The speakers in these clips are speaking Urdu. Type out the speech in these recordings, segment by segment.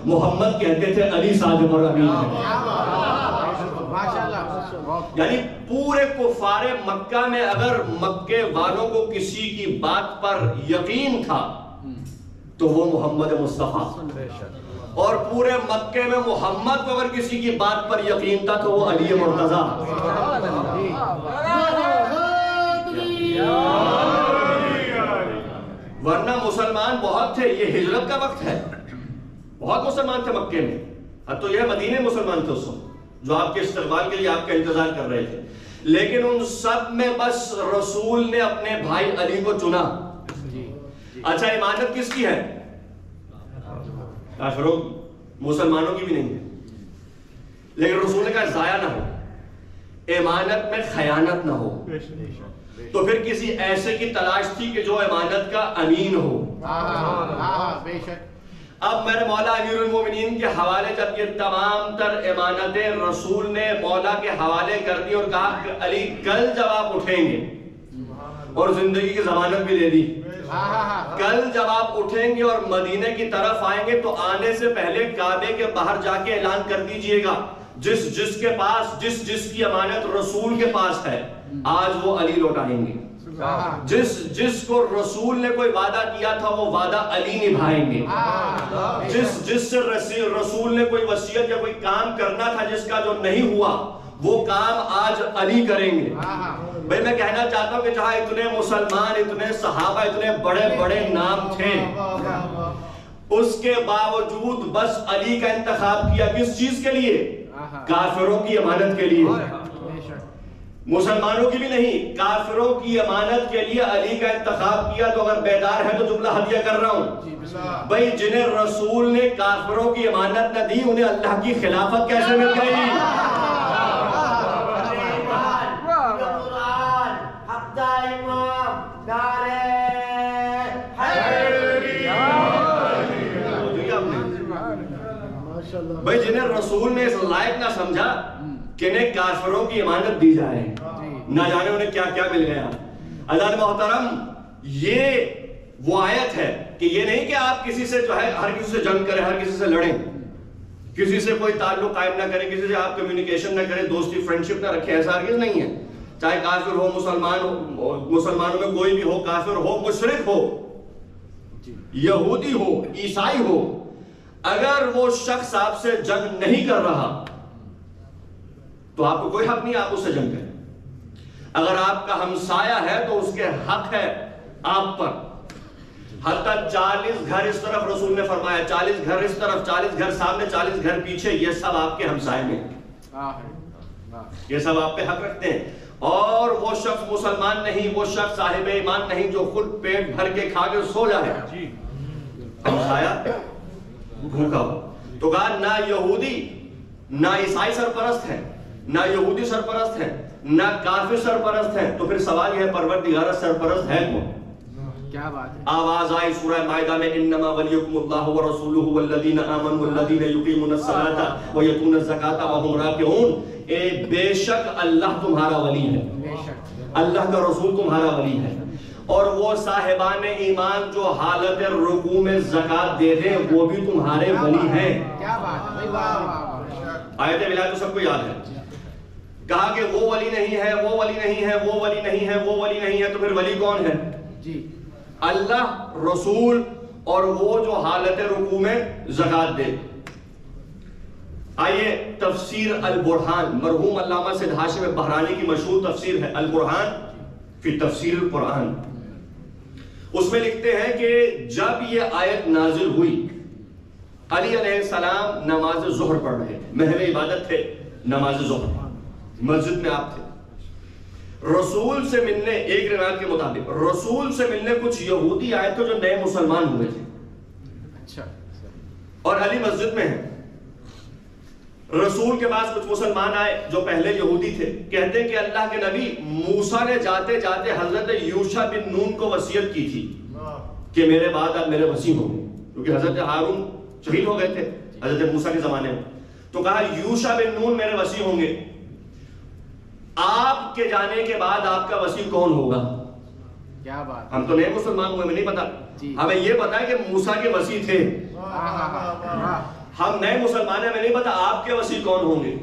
محمد کہتے تھے علی صادق اور امین ہے. یعنی پورے کفار مکہ میں اگر مکے والوں کو کسی کی بات پر یقین تھا تو وہ محمد مصطفیٰ، اور پورے مکے میں محمد کو اگر کسی کی بات پر یقین تھا تو وہ علی مرتضیٰ. ورنہ مسلمان بہت تھے، یہ ہجرت کا وقت ہے، بہت مسلمان تھے مکے میں. اب تو یہ مدینے مسلمان تھے اس وقت جو آپ کے استقبال کے لیے آپ کا انتظار کر رہے تھے، لیکن ان سب میں بس رسول نے اپنے بھائی علی کو چنا. اچھا امامت کس کی ہے؟ کافروں، مسلمانوں کی بھی نہیں ہے. لیکن رسول نے کہا ضائع نہ ہو، امانت میں خیانت نہ ہو. تو پھر کسی ایسے کی تلاش تھی کہ جو امانت کا امین ہو. اب میرے مولا امیر المومنین کے حوالے جب یہ تمام تر امانتیں رسول نے مولا کے حوالے کر دی اور کہا کہ علی کل جب آپ اٹھیں گے، اور زندگی کی ضمانت بھی دے دی، کل جب آپ اٹھیں گے اور مدینے کی طرف آئیں گے تو آنے سے پہلے کعبے کے باہر جا کے اعلان کر دیجئے گا جس کے پاس جس کی امانت رسول کے پاس ہے آج وہ علی لوٹائیں گے. جس کو رسول نے کوئی وعدہ کیا تھا وہ وعدہ علی نبھائیں گے. جس سے رسول نے کوئی وصیت یا کوئی کام کرنا تھا جس کا جو نہیں ہوا وہ کام آج علی کریں گے. بھئی میں کہنا چاہتا ہوں کہ جہاں اتنے مسلمان، اتنے صحابہ، اتنے بڑے بڑے نام تھے، اس کے باوجود بس علی کا انتخاب کیا. کس چیز کے لیے؟ کافروں کی امانت کے لیے. مسلمانوں کی بھی نہیں، کافروں کی امانت کے لیے علی کا انتخاب کیا. تو اگر بیدار ہے تو جملہ ہدیہ کر رہا ہوں، بھئی جنہیں رسول نے کافروں کی امانت نہ دی انہیں اللہ کی خلافت کیسے مل گئی؟ بھئی جنہیں رسول نے اس لائق نہ سمجھا کہ انہیں کافروں کی امانت دی جائے، نہ جانے انہیں کیا کیا مل گیا. عزیزان محترم، یہ وہ آیت ہے کہ یہ نہیں کہ آپ کسی سے جو ہے ہر کسی سے جنگ کریں، ہر کسی سے لڑیں، کسی سے کوئی تعلق قائم نہ کریں، کسی سے آپ کمیونیکیشن نہ کریں، دوستی فرینڈشپ نہ رکھیں. ایسا ہرگز نہیں ہے. چاہے کافر ہو، مسلمانوں میں کوئی بھی ہو، کافر ہو، مشرک ہو، یہودی ہو، عیسائی ہو، اگر وہ شخص آپ سے جنگ نہیں کر رہا تو آپ کو کوئی حق نہیں آپ اس سے جنگ کریں. اگر آپ کا ہمسایہ ہے تو اس کے حق ہے آپ پر. حتیٰ 40 گھر اس طرف رسول نے فرمایا، 40 گھر اس طرف، 40 گھر سامنے، 40 گھر پیچھے، یہ سب آپ کے ہمسائے میں، یہ سب آپ پہ حق رکھتے ہیں. اور وہ شخص مسلمان نہیں، وہ شخص صاحب ایمان نہیں جو خود پیٹ بھر کے کھا کے سو جائے، ہمسایہ بھوکا ہو. تو کہا نہ یہودی نہ عیسائی سرپرست ہے، نہ یہودی سرپرست ہے، نہ کافر سرپرست ہے. تو پھر سوال یہ ہے پروردگار سرپرست ہے کون؟ کیا بات ہے. آواز آئی سورہ مائدہ میں انما ولیکم اللہ ورسولہ والذین آمنوا والذین یقیمون الصلاۃ ویؤتون الزکاۃ وهم راکعون. بے شک اللہ تمہارا ولی ہے، اللہ کا رسول تمہارا ولی ہے، اور وہ صاحبان ایمان جو حالت رکوع میں زکات دے دیں وہ بھی تمہارے ولی ہیں. کیا بات ہے. آیت ولایت تو سب کو یاد ہے. کہا کہ وہ ولی نہیں ہے، وہ ولی نہیں ہے، وہ ولی نہیں ہے، وہ ولی نہیں ہے. تو پھر ولی کون ہے؟ جی اللہ، رسول، اور وہ جو حالت رکوع میں زکات دے. آئیے تفسیر البرہان، مرحوم علامہ سید ہاشم بہرانی کی مشہور تفسیر ہے البرہان فی تفسیر القرآن. اس میں لکھتے ہیں کہ جب یہ آیت نازل ہوئی علی علیہ السلام نماز ظہر پڑھ رہے تھے، محو عبادت تھے، نماز ظہر، مسجد میں آپ تھے. رسول سے ملنے، ایک روایت کے مطابق رسول سے ملنے کچھ یہودی آئے تھے جو نئے مسلمان ہوئے تھے. اچھا. اور علی مسجد میں ہیں. رسول کے پاس کچھ مسلمان آئے جو پہلے یہودی تھے. کہتے ہیں کہ اللہ کے نبی موسیٰ نے جاتے جاتے حضرت یوشع بن نون کو وصیت کی تھی کہ میرے بعد آپ میرے وصی ہوں گے، کیونکہ حضرت ہارون شہید ہو گئے تھے حضرت موسیٰ کے زمانے میں. تو کہا یوشع بن نون میرے وصی ہوں گے. آپ کے جانے کے بعد آپ کا وصی کون ہوگا؟ کیا بات. ہم تو نئے مسلمان ہوئے، ہمیں نہیں پتا. ہمیں یہ پتا ہے کہ موسیٰ کے وصی تھے ہم نئے مسلمان ہیں, ہمیں نہیں پتا آپ کے وسیع کون ہوں گے.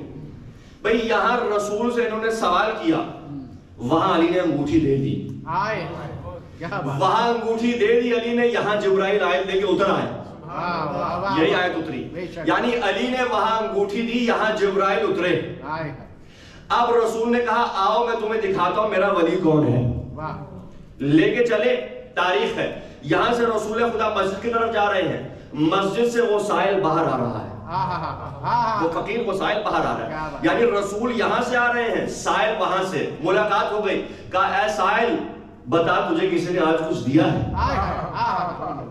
بھئی یہاں رسول سے انہوں نے سوال کیا, وہاں علی نے انگوٹھی دے دی, وہاں انگوٹھی دے دی علی نے, یہاں جبرائیل آیت لے کے اتر آئے, یہی آیت اتری. یعنی علی نے وہاں انگوٹھی دی, یہاں جبرائیل اترے. اب رسول نے کہا آؤ میں تمہیں دکھاتا ہوں میرا ولی کون ہے. لے کے چلے, تاریخ ہے, یہاں سے رسول خدا مسجد کی طرف جا رہے ہیں, مسجد سے وہ سائل باہر آ رہا ہے, وہ فقیر وہ سائل باہر آ رہا ہے. یعنی رسول یہاں سے آ رہے ہیں, سائل وہاں سے, ملاقات ہو گئی. کہا اے سائل بتا تجھے کسی نے آج کچھ دیا ہے؟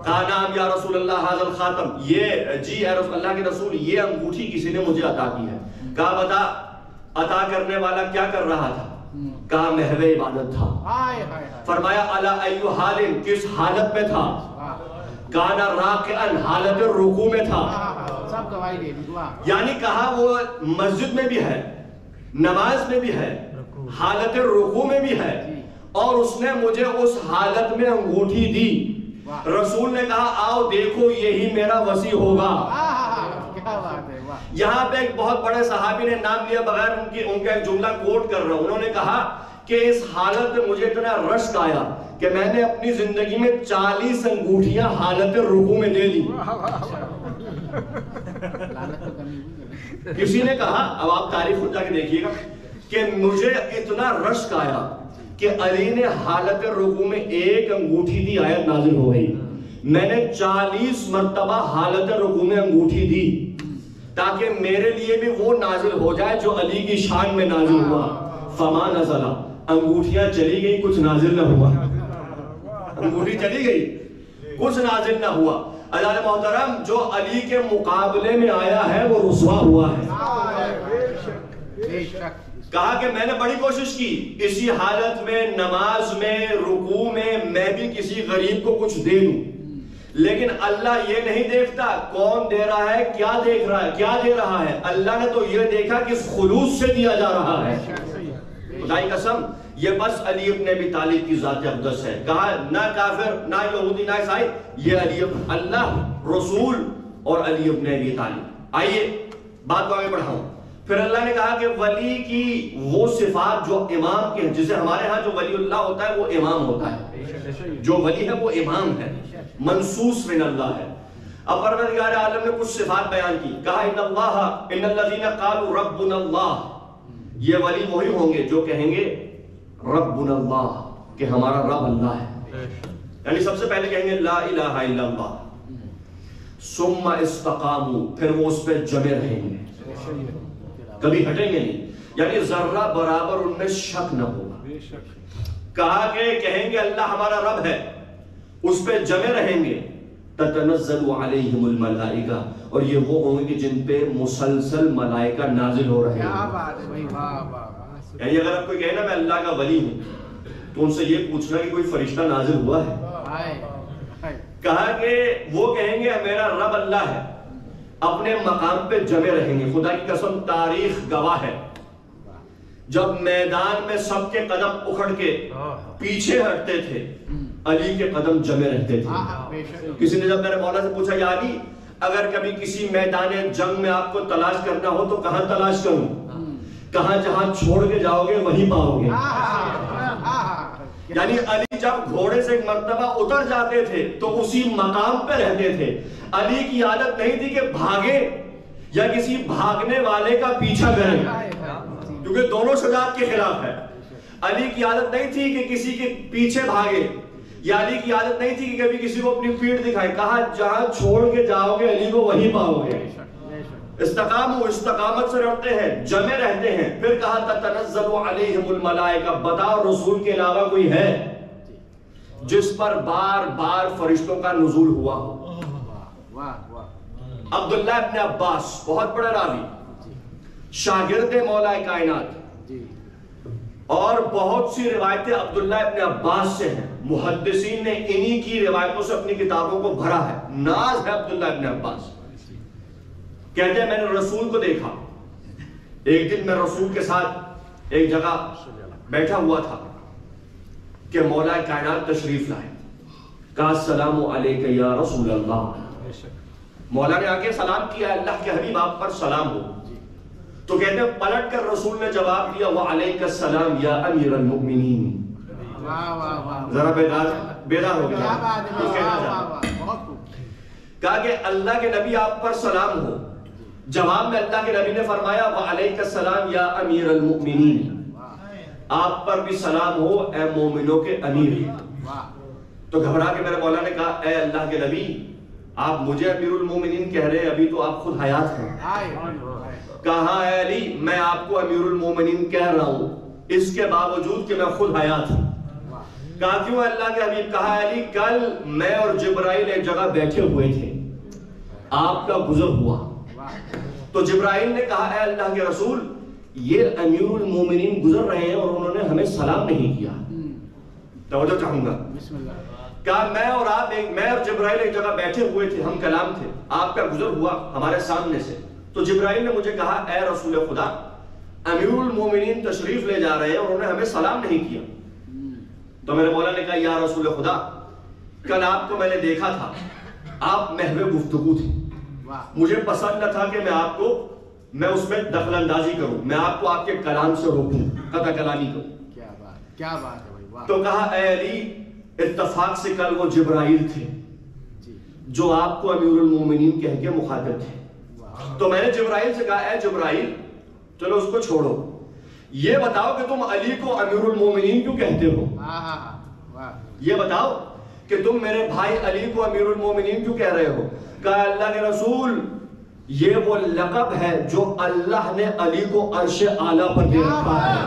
کہا نام یا رسول اللہ حاضر الخاتم, یہ جی اے رسول اللہ کے رسول یہ انگوٹھی کسی نے مجھے عطا کی ہے. کہا بتا عطا کرنے والا کیا کر رہا تھا؟ کہا محو عبادت تھا. فرمایا علی ایو حال, کس حالت میں تھا؟ کانا راکعن, حالت رکوع میں تھا. یعنی کہا وہ مسجد میں بھی ہے, نماز میں بھی ہے, حالت رکوع میں بھی ہے, اور اس نے مجھے اس حالت میں انگوٹھی دی. رسول نے کہا آؤ دیکھو یہی میرا وصی ہوگا. یہاں پہ ایک بہت بڑے صحابی نے نام لیا بغیر ان کا ایک جملہ کوٹ کر رہا ہوں. انہوں نے کہا کہ اس حالت میں مجھے اتنا رشک آیا کہ میں نے اپنی زندگی میں 40 انگوٹھیاں حالت رکوع میں دے دی. کسی نے کہا, اب آپ تاریخ خود جا کے دیکھیے گا, کہ مجھے اتنا رشک آیا کہ علی نے حالت رکوع میں ایک انگوٹھی دی, آیت نازل ہو گئی. میں نے 40 مرتبہ حالت رکوع میں انگوٹھی دی تاکہ میرے لیے بھی وہ نازل ہو جائے جو علی کی شان میں نازل ہوا. فما نزل, انگوٹھیاں چلی گئی, کچھ نازل نہ ہوا. انگوٹھی چلی گئی, کچھ نازل نہ ہوا. عزیز محترم, جو علی کے مقابلے میں آیا ہے وہ رسوا ہوا ہے. کہا کہ میں نے بڑی کوشش کی اسی حالت میں, نماز میں, رکوع میں بھی کسی غریب کو کچھ دے دوں, لیکن اللہ یہ نہیں دیکھتا کون دے رہا ہے, کیا دیکھ رہا ہے, کیا دے رہا ہے. اللہ نے تو یہ دیکھا کہ اس خلوص سے دیا جا رہا ہے. خدائی قسم, یہ بس علی ابن ابی طالب کی ذات اقدس ہے. کہا نہ کافر, نہ یہودی, نہ عیسائی, یہ علی ابن اللہ, رسول اور علی ابن ابی طالب. آئیے بات کو آگے بڑھاؤں. پھر اللہ نے کہا کہ ولی کی وہ صفات جو امام کے ہیں, جسے ہمارے ہاں جو ولی اللہ ہوتا ہے وہ امام ہوتا ہے, جو ولی ہے وہ امام ہے, منصوص من اللہ ہے. اب پروردگار عالم نے کچھ صفات بیان کی. کہا ان الذین قالوا ربنا اللہ, یہ ولی وہی ہوں گے جو کہیں گے ربنا اللہ, کہ ہمارا رب اللہ ہے. یعنی سب سے پہلے کہیں گے لا الہ الا اللہ, ثم استقاموا, پھر وہ اس پہ جمے رہیں گے, کبھی ہٹیں گے نہیں. یعنی ذرہ برابر ان میں شک نہ ہوگا. کہا کہ کہیں گے اللہ ہمارا رب ہے, اس پہ جمے رہیں گے. تتنزل علیہم الملائکہ, اور یہ وہ ہوں گے جن پہ مسلسل ملائکہ نازل ہو رہے ہیں. یعنی اگر آپ کوئی کہے نا میں اللہ کا ولی ہوں, تو ان سے یہ پوچھنا کہ کوئی فرشتہ نازل ہوا ہے. کہا کہ وہ کہیں گے میرا رب اللہ ہے, اپنے مقام پہ جمے رہیں گے. خدا کی قسم تاریخ گواہ ہے, جب میدان میں سب کے قدم اکھڑ کے پیچھے ہٹتے تھے, علی کے قدم جمے رہتے تھے. کسی نے جب میرے مولا سے پوچھا یا علی اگر کبھی کسی میدان جنگ میں آپ کو تلاش کرنا ہو تو کہاں تلاش کروں؟ کہاں جہاں چھوڑ کے جاؤ گے وہیں پاؤ گے. یعنی علی جب گھوڑے سے ایک مرتبہ اتر جاتے تھے تو اسی مقام پہ رہتے تھے. علی کی عادت نہیں تھی کہ بھاگے یا کسی بھاگنے والے کا پیچھا کریں, کیونکہ دونوں شجاعت کے خلاف ہے. علی کی عادت نہیں تھی کہ کسی کے پیچھے بھاگے, یا علی کی عادت نہیں تھی کہ کبھی کسی کو اپنی پیٹھ دکھائے. کہا جہاں چھوڑ کے جاؤ گے علی کو وہیں پاؤ گے. استقاموا, استقامت سے رہتے ہیں, جمے رہتے ہیں. پھر کہا تتنزل علیہم الملائکہ, بتاؤ رسول کے علاوہ کوئی ہے جس پر بار بار فرشتوں کا نزول ہوا ہو؟ عبداللہ ابن عباس بہت بڑا راوی, شاگرد مولا کائنات, اور بہت سی روایتیں عبداللہ ابن عباس سے ہیں. محدثین نے انہی کی روایتوں سے اپنی کتابوں کو بھرا ہے. ناز ہے عبداللہ ابن عباس. کہتے ہیں میں نے رسول کو دیکھا. ایک دن میں رسول کے ساتھ ایک جگہ بیٹھا ہوا تھا کہ مولا کائنات تشریف لائے. کہا السلام علیکہ یا رسول اللہ. مولا نے آگے سلام کیا اللہ کے حبیب آپ پر سلام ہو. تو کہتے ہیں پلٹ کر رسول نے جواب دیا وعلیک السلام یا امیر المؤمنین. ذرا بیدار ہو گیا. کہا کہ اللہ کے نبی آپ پر سلام ہو. جواب میں اللہ کے نبی نے فرمایا وعلیک السلام یا امیر المؤمنین. آپ پر بھی سلام ہو اے مومنوں کے امیر. تو گھبرا کے میرے مولا نے کہا اے اللہ کے نبی آپ مجھے امیر المومنین کہہ رہے ہیں, ابھی تو آپ خود حیات ہیں. کہا اے علی میں آپ کو امیر المومنین کہہ رہا ہوں اس کے باوجود کہ میں خود حیات ہوں. کہا کیوں اللہ کے حبیب؟ کہا علی کل میں اور جبرائیل ایک جگہ بیٹھے ہوئے تھے, آپ کا گزر ہوا. تو جبرائیل نے کہا اے اللہ کے رسول یہ امیر المومنین گزر رہے ہیں اور انہوں نے ہمیں سلام نہیں کیا. توجہ چاہوں گا. کہا میں اور جبرائیل ایک جگہ بیٹھے ہوئے تھے, ہم کلام تھے, آپ کا گزر ہوا ہمارے سامنے سے. تو جبرائیل نے مجھے کہا اے رسول خدا امیر المومنین تشریف لے جا رہے ہیں اور انہوں نے ہمیں سلام نہیں کیا. تو میرے مولا نے کہا یا رسول خدا کل آپ کو میں نے دیکھا تھا, آپ محو گفتگو تھے, مجھے پسند نہ تھا کہ میں اس میں دخل اندازی کروں, میں آپ کو آپ کے کلام سے روکوں, قطع کلامی کروں. کیا بات ہے بھائی. تو کہا اے علی اتفاق سے کل وہ جبرائیل تھے جو آپ کو امیر المومنین کہہ کے مخاطب تھے. تو میں نے جبرائیل سے کہا اے جبرائیل چلو اس کو چھوڑو, یہ بتاؤ کہ تم علی کو امیر المومنین کیوں کہتے ہو؟ یہ بتاؤ کہ تم میرے بھائی علی کو امیر المومنین کیوں کہہ رہے ہو؟ کہا اللہ کے رسول یہ وہ لقب ہے جو اللہ نے علی کو عرش اعلیٰ پر دے رکھا ہے.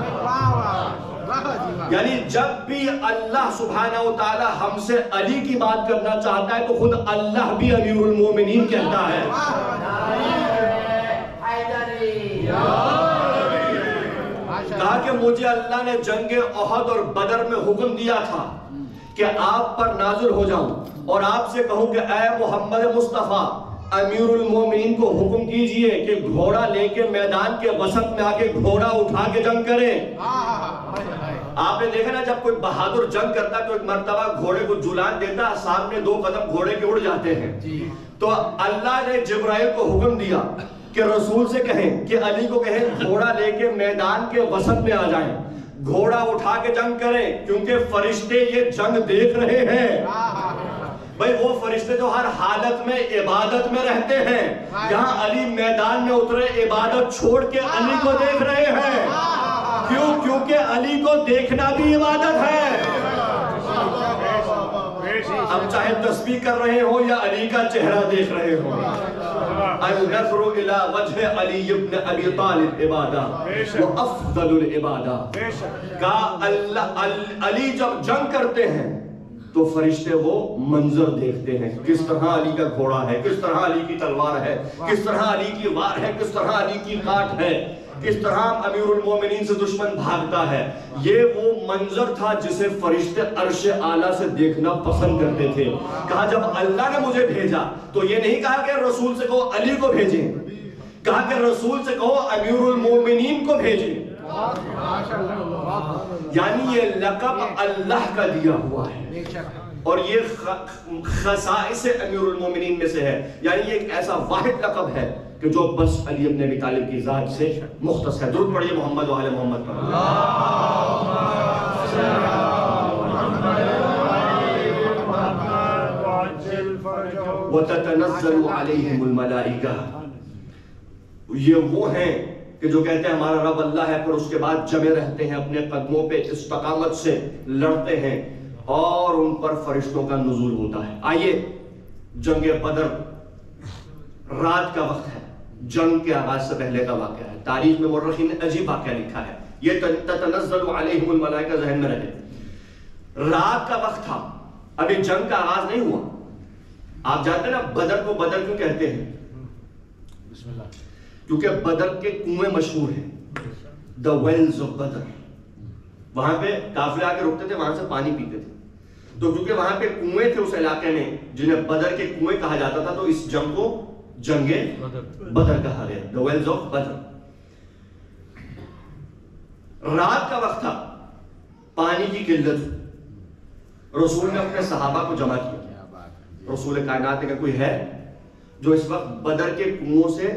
یعنی جب بھی اللہ سبحانہ و تعالی ہم سے علی کی بات کرنا چاہتا ہے تو خود اللہ بھی امیر المومنین کہتا ہے. کہا کہ مجھے اللہ نے جنگ احد اور بدر میں حکم دیا تھا کہ آپ پر نازل ہو جاؤں اور آپ سے کہوں کہ اے محمد مصطفیٰ امیر المومنین کو حکم کیجئے کہ گھوڑا لے کے میدان کے وسط میں آ کے گھوڑا اٹھا کے جنگ کریں. آپ نے دیکھا نا جب کوئی بہادر جنگ کرتا ہے تو ایک مرتبہ گھوڑے کو جلان دیتا ہے, سامنے 2 قدم گھوڑے کے اڑ جاتے ہیں. تو اللہ نے جبرائیل کو حکم دیا کہ رسول سے کہیں کہ علی کو کہیں گھوڑا لے کے میدان کے وسط میں آ جائیں, گھوڑا اٹھا کے جنگ کریں, کیونکہ فرشتے یہ جنگ دیکھ رہے ہیں. بھئی وہ فرشتے جو ہر حالت میں عبادت میں رہتے ہیں, جہاں علی میدان میں اترے عبادت چھوڑ کے علی کو دیکھ رہے ہیں. کیوں؟ کیونکہ علی کو دیکھنا بھی عبادت ہے. اب چاہے تسبیح کر رہے ہو یا علی کا چہرہ دیکھ رہے ہو. النظر الى وجہ علی ابن ابی طالب عبادہ وافضل العبادہ. کہا علی جب جنگ کرتے ہیں تو فرشتے وہ منظر دیکھتے ہیں, کس طرح علی کا گھوڑا ہے, کس طرح علی کی تلوار ہے, کس طرح علی کی وار ہے, کس طرح علی کی کاٹ ہے, کس طرح امیر المومنین سے دشمن بھاگتا ہے. یہ وہ منظر تھا جسے فرشتے عرش اعلیٰ سے دیکھنا پسند کرتے تھے. کہا جب اللہ نے مجھے بھیجا تو یہ نہیں کہا کہ رسول سے کہو علی کو بھیجیں, کہا کہ رسول سے کہو امیر المومنین کو بھیجیں. یعنی یہ لقب اللہ کا دیا ہوا ہے اور یہ خصائص امیر المومنین میں سے ہے. یعنی یہ ایک ایسا واحد لقب ہے کہ جو بس علی ابن ابی طالب کی ذات سے مختص ہے. درود پڑھیے محمد و آل محمد پر. وَتَتَنَزَّلُ عَلَيْهِمُ الْمَلَائِكَةُ. یہ وہ ہیں کہ جو کہتے ہیں ہمارا رب اللہ ہے, پر اس کے بعد جمے رہتے ہیں, اپنے قدموں پہ استقامت سے لڑتے ہیں اور ان پر فرشتوں کا نزول ہوتا ہے. آئیے جنگ بدر رات کا وقت ہے, جنگ کے آغاز سے پہلے کا واقعہ ہے. تاریخ میں مورخین نے عجیب واقعہ لکھا ہے. یہ تتنزل علیہم الملائکہ ذہن میں رہے. رات کا وقت تھا, ابھی جنگ کا آغاز نہیں ہوا. آپ جانتے ہیں نا بدر کو بدر کیوں کہتے ہیں؟ بسم اللہ. کیونکہ بدر کے کنویں مشہور ہیں, the wells of بدر. وہاں پہ قافلے آ کے رکتے تھے, وہاں سے پانی پیتے تھے. تو کیونکہ وہاں پہ کنویں تھے اس علاقے میں جنہیں بدر کے کنویں کہا جاتا تھا, تو اس جنگ کو جنگ بدر کہا گیا, the wells of بدر. رات کا وقت تھا, پانی کی قلت. رسول نے اپنے صحابہ کو جمع کیا. رسول کائنات نے کہا کوئی ہے؟ جو اس وقت بدر کے کنووں سے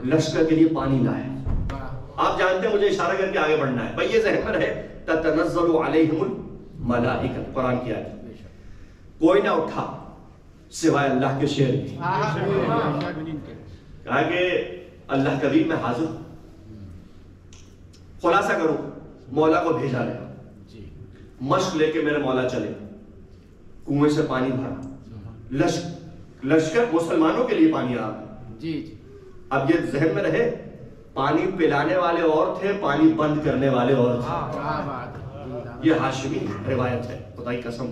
لشکر کے لیے پانی لائے. آپ جانتے ہیں مجھے اشارہ کر کے آگے بڑھنا ہے بھائی, یہ ذہن میں رہے. تتنزل علیہم الملائکۃ, قرآن کی آیت. کوئی نہ اٹھا سوائے اللہ کے شیر کی. کہا کہ اللہ کریم میں حاضر ہوں. خلاصہ کروں, مولا کو بھیجا گیا, مشق لے کے میرے مولا چلے, کنویں سے پانی بھرا, لشکر مسلمانوں کے لیے پانی آ گیا. اب یہ ذہن میں رہے, پانی پلانے والے اور تھے, پانی بند کرنے والے اور تھے. یہ ہاشمی روایت ہے, خدا کی قسم.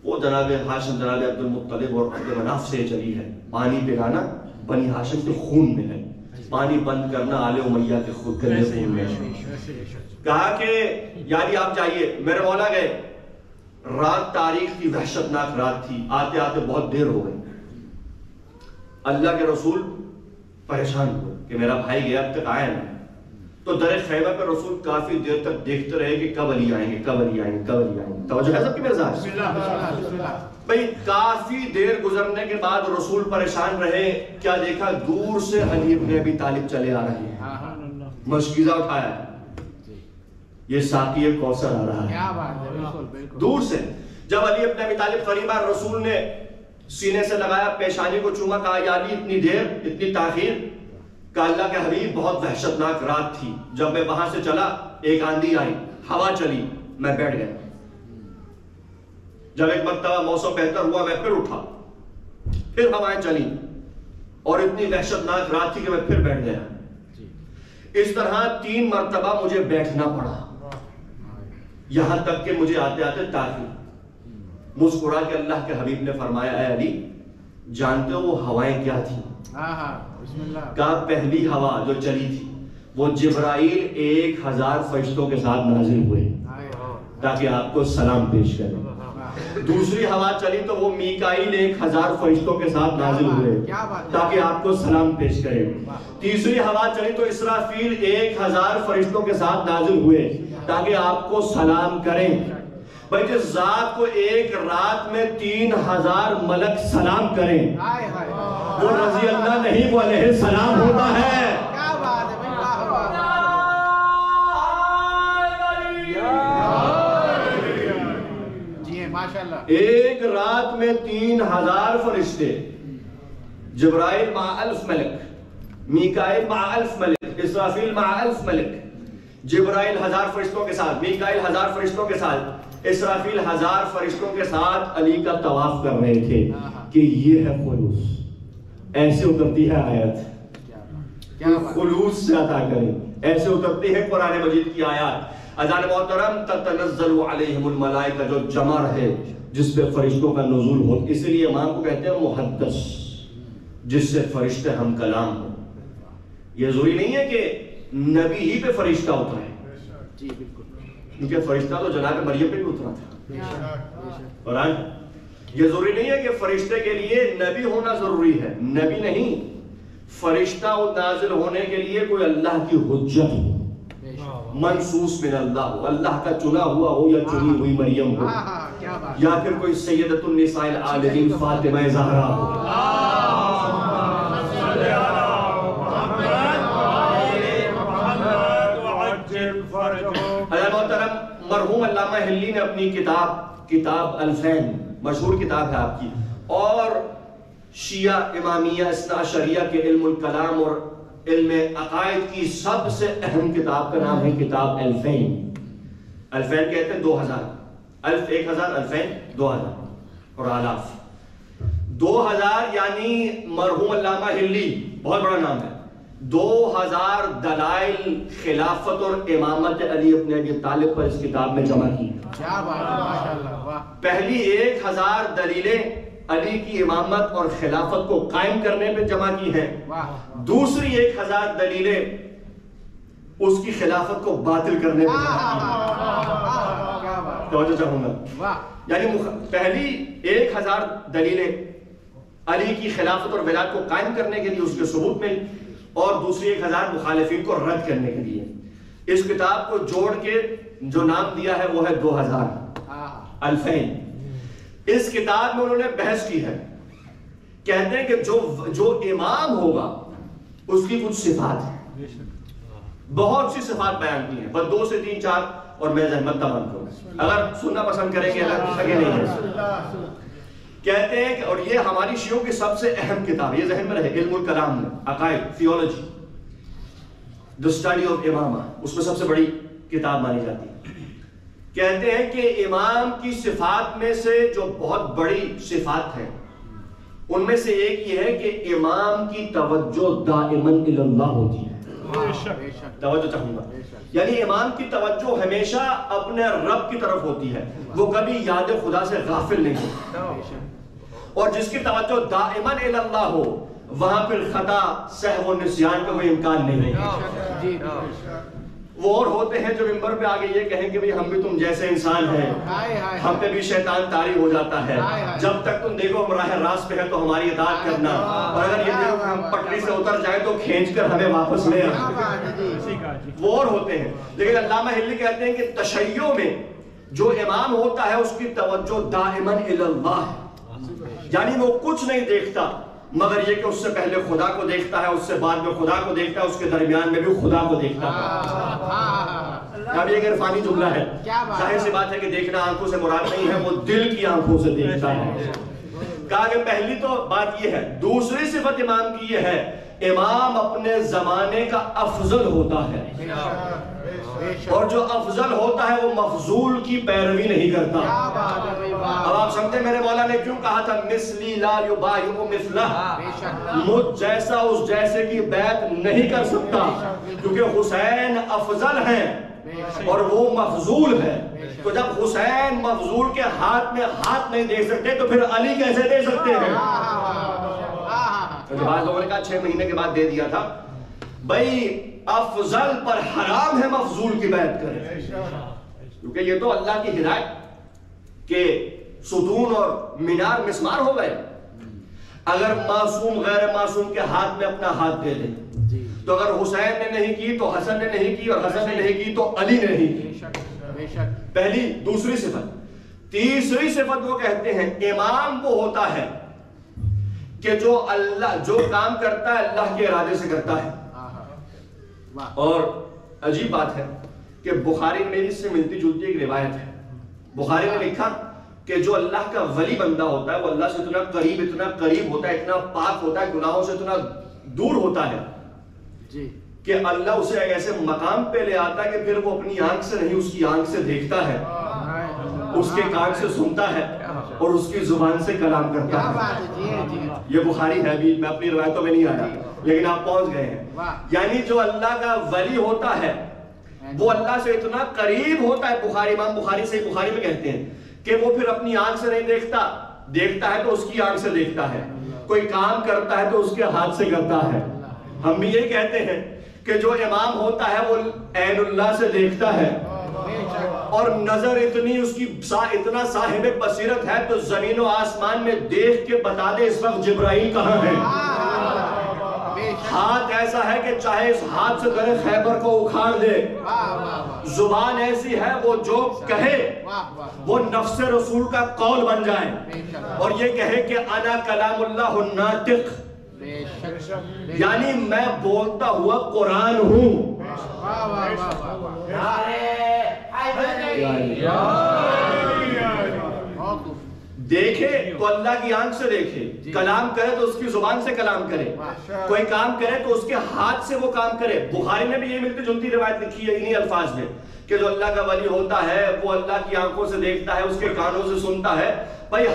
وہ جناب ہاشم, جناب عبد المطلب اور عبد مناف سے چلی ہے. پانی پلانا بنی ہاشم کے خون میں ہے, پانی بند کرنا آل امیہ کے خود کے خون میں ہے. کہا کہ یعنی آپ جائیے. میرے مولا گئے, رات تاریخ کی وحشتناک رات تھی, آتے آتے بہت دیر ہو گئی. اللہ کے رسول پریشان ہوئے کہ میرا بھائی گیا اب تک آیا نہیں. تو در خیمہ پہ رسول کافی دیر تک دیکھتے رہے کہ کب علی آئیں گے, کب علی آئیں گے, کب علی آئیں گے. توجہ ہے سب کی میرے ساتھ بھائی. کافی دیر گزرنے کے بعد رسول پریشان رہے. کیا دیکھا, دور سے علی ابن ابی طالب چلے آ رہے ہیں, مشکیزہ اٹھایا, یہ ساقی کوثر آ رہا ہے دور سے. جب علی ابن ابی طالب قریب آئے, رسول نے سینے سے لگایا, پیشانی کو چوما, کہا یا علی اتنی دیر, اتنی تاخیر. کہ اللہ کے حبیب بہت وحشتناک رات تھی, جب میں وہاں سے چلا ایک آندھی آئی, ہوا چلی, میں بیٹھ گیا. جب ایک مرتبہ موسم بہتر ہوا میں پھر اٹھا, پھر ہوائیں چلی, اور اتنی وحشتناک رات تھی کہ میں پھر بیٹھ گیا. اس طرح 3 مرتبہ مجھے بیٹھنا پڑا, یہاں تک کہ مجھے آتے آتے تاخیر. مسکرا کے اللہ کے حبیب نے فرمایا, اے علی جانتے ہو وہ ہوائیں کیا تھی؟ کہا پہلی ہوا جو چلی تھی وہ جبرائیل 1000 فرشتوں کے ساتھ نازل ہوئے تاکہ آپ کو سلام پیش کریں. دوسری ہوا چلی تو وہ میکائیل 1000 فرشتوں کے ساتھ نازل ہوئے تاکہ آپ کو سلام پیش کریں. تیسری ہوا چلی تو اسرافیل 1000 فرشتوں کے ساتھ نازل ہوئے تاکہ آپ کو سلام کریں. بھائی جس ذات کو ایک رات میں 3000 ملک سلام کریں وہ رضی اللہ نہیں, وہ علیہ السلام ہوتا ہے. کیا بات ہے جی ماشاءاللہ. ایک رات میں 3000 فرشتے, جبرائیل مع 1000 ملک, میکائیل مع 1000 ملک, اسرافیل مع 1000 ملک. جبرائیل 1000 فرشتوں کے ساتھ, میکائیل 1000 فرشتوں کے ساتھ, اسرافیل 1000 فرشتوں کے ساتھ علی کا طواف کر رہے تھے کہ یہ ہے خلوص. ایسے اترتی ہے آیت, خلوص سے عطا کریں, ایسے اترتی ہے قرآن مجید کی آیات. اذان محترم, تتنزل علیہم الملائکہ, جو جمع رہے جس پہ فرشتوں کا نزول ہو. اسی لیے امام کو کہتے ہیں محدث, جس سے فرشتے ہم کلام ہو. یہ ضروری نہیں ہے کہ نبی ہی پہ فرشتہ اترا ہے, جی بالکل, کیونکہ فرشتہ تو جناب مریم پہ بھی اترا تھا. قرآن یہ ضروری نہیں ہے کہ فرشتے کے لیے نبی ہونا ضروری ہے, نبی نہیں, فرشتہ نازل ہونے کے لیے کوئی اللہ کی حجت ہو, منصوص من اللہ ہو, اللہ کا چنا ہوا ہو یا چنی ہوئی مریم ہو, یا پھر کوئی سیدۃ النساء العالمین فاطمہ زہرا ہو. مرحوم علامہ ہلی نے اپنی کتاب الفین, مشہور کتاب ہے آپ کی, اور شیعہ امامیہ اثنا عشریہ کے علم الکلام اور علم عقائد کی سب سے اہم کتاب کا نام ہے کتاب الفین. الفین کہتے ہیں 2000, الف 1000, الفین 2000 اور آلاف 2000, یعنی مرحوم علامہ ہلی, بہت بڑا نام ہے, 2000 دلائل خلافت اور امامت علی ابن ابی طالب پر اس کتاب میں جمع کی. کیا بات ہے ماشاءاللہ, واہ. پہلی 1000 دلیلیں علی کی امامت اور خلافت کو قائم کرنے پہ جمع کی ہیں, دوسری 1000 دلیلیں اس کی خلافت کو باطل کرنے پہ جمع کی ہیں. توجہ چاہوں گا, یعنی پہلی 1000 دلیلیں علی کی خلافت اور ولایت کو قائم کرنے کے لیے اس کے ثبوت میں, اور دوسری 1000 مخالفین کو رد کرنے کے لیے. اس کتاب کو جوڑ کے جو نام دیا ہے وہ ہے 2000 الفین. اس کتاب میں انہوں نے بحث کی ہے کہتے ہیں کہ جو امام ہوگا اس کی کچھ صفات ہیں، بہت سی صفات بیان کی ہیں، بس 2 سے 3 4 اور میں زحمت تمام کروں، اگر سننا پسند کریں گے اللہ سکے نہیں ہے۔ کہتے ہیں کہ اور یہ ہماری شیعوں کی سب سے اہم کتاب، یہ ذہن میں رہے، علم الکلام میں عقائد تھیولوجی دی اسٹڈی آف امامہ، اس میں سب سے بڑی کتاب مانی جاتی ہے۔ کہتے ہیں کہ امام کی صفات میں سے جو بہت بڑی صفات ہیں ان میں سے ایک یہ ہے کہ امام کی توجہ دائماً الی اللہ ہوتی ہے۔ توجہ چاہوں گا، یعنی امام کی توجہ ہمیشہ اپنے رب کی طرف ہوتی ہے، وہ کبھی یاد خدا سے غافل نہیں ہوتا، اور جس کی توجہ دائماً الی اللہ ہو وہاں پھر خطا سہو و نسیان کا کوئی امکان نہیں ہے۔ وہ اور ہوتے ہیں جو ممبر پہ آگے یہ کہیں کہ ہم بھی تم جیسے انسان ہیں، ہم پہ بھی شیطان طاری ہو جاتا ہے، جب تک تم دیکھو ہم راہ راست پہ ہیں تو ہماری اطاعت کرنا، اور اگر یہ دیکھو ہم پٹری سے اتر جائیں تو کھینچ کر ہمیں واپس لے آنا۔ وہ اور ہوتے ہیں، لیکن علامہ ہلی کہتے ہیں کہ تشیع میں جو امام ہوتا ہے اس کی توجہ دائماً الی اللہ ہے، یعنی وہ کچھ نہیں دیکھتا مگر یہ کہ اس سے پہلے خدا کو دیکھتا ہے، اس سے بعد میں خدا کو دیکھتا ہے، اس کے درمیان میں بھی خدا کو دیکھتا ہے۔ اب یہ ایک عرفانی جملہ ہے، ظاہر سی بات ہے کہ دیکھنا آنکھوں سے مراد نہیں ہے، وہ دل کی آنکھوں سے دیکھتا ہے۔ کہا کہ پہلی تو بات یہ ہے۔ دوسری صفت امام کی یہ ہے، امام اپنے زمانے کا افضل ہوتا ہے، اور جو افضل ہوتا ہے وہ مفضول کی پیروی نہیں کرتا۔ اب آپ سمجھتے میرے مولا نے کیوں کہا تھا مثلی لا یبایع مثلہ، مجھ جیسا اس جیسے کی بیعت نہیں کر سکتا، کیونکہ حسین افضل ہیں اور وہ مفضول ہے۔ تو جب حسین مفضول کے ہاتھ میں ہاتھ نہیں دے سکتے تو پھر علی کیسے دے سکتے ہیں؟ بعض لوگوں نے کہا 6 مہینے کے بعد دے دیا تھا۔ بھائی افضل پر حرام ہے مفضول کی بیعت کرے، کیونکہ یہ تو اللہ کی ہدایت کہ ستون اور مینار مسمار ہو گئے۔ اگر معصوم غیر معصوم کے ہاتھ میں اپنا ہاتھ دے دے تو اگر حسین نے نہیں کی تو حسن نے نہیں کی، اور حسن نے نہیں کی تو علی نے نہیں کی۔ پہلی دوسری صفت۔ تیسری صفت وہ کہتے ہیں امام وہ ہوتا ہے کہ جو کام کرتا ہے اللہ کے ارادے سے کرتا ہے۔ اور عجیب بات ہے کہ بخاری میں اس سے ملتی جلتی ایک روایت ہے، بخاری نے لکھا کہ جو اللہ کا ولی بندہ ہوتا ہے وہ اللہ سے اتنا قریب ہوتا ہے، اتنا پاک ہوتا ہے، گناہوں سے اتنا دور ہوتا ہے کہ اللہ اسے ایسے مقام پہ لے آتا ہے کہ پھر وہ اپنی آنکھ سے نہیں اس کی آنکھ سے دیکھتا ہے، اس کے کان سے سنتا ہے اور اس کی زبان سے کلام کرتا ہے۔ یہ بخاری ہے، بھی میں اپنی روایتوں میں نہیں آیا لیکن آپ پہنچ گئے ہیں۔ یعنی جو اللہ کا ولی ہوتا ہے وہ اللہ سے اتنا قریب ہوتا ہے، بخاری امام بخاری سے بخاری میں کہتے ہیں کہ وہ پھر اپنی آنکھ سے نہیں دیکھتا ہے تو اس کی آنکھ سے دیکھتا ہے، کوئی کام کرتا ہے تو اس کے ہاتھ سے کرتا ہے۔ ہم بھی یہ کہتے ہیں کہ جو امام ہوتا ہے وہ عین اللہ سے دیکھتا ہے، اور نظر اتنی اس کی اتنا صاحب بصیرت ہے تو زمین و آسمان میں دیکھ کے بتا دے اس وقت جبرائیل کہاں ہے۔ ہاتھ ایسا ہے کہ چاہے اس ہاتھ سے درے خیبر کو اکھاڑ دے، زبان ایسی ہے وہ جو کہے وہ نفس رسول کا قول بن جائے، اور یہ کہے کہ انا کلام اللہ الناطق، یعنی میں بولتا ہوا قرآن ہوں۔ دیکھے تو اللہ کی آنکھ سے دیکھے، کلام کرے تو اس کی زبان سے کلام کرے، کوئی کام کرے تو اس کے ہاتھ سے وہ کام کرے۔ بخاری نے بھی یہ ملتی جلتی روایت لکھی ہے انہی الفاظ میں کہ جو اللہ کا ولی ہوتا ہے وہ اللہ کی آنکھوں سے دیکھتا ہے، اس کے کانوں سے سنتا ہے۔ بھائی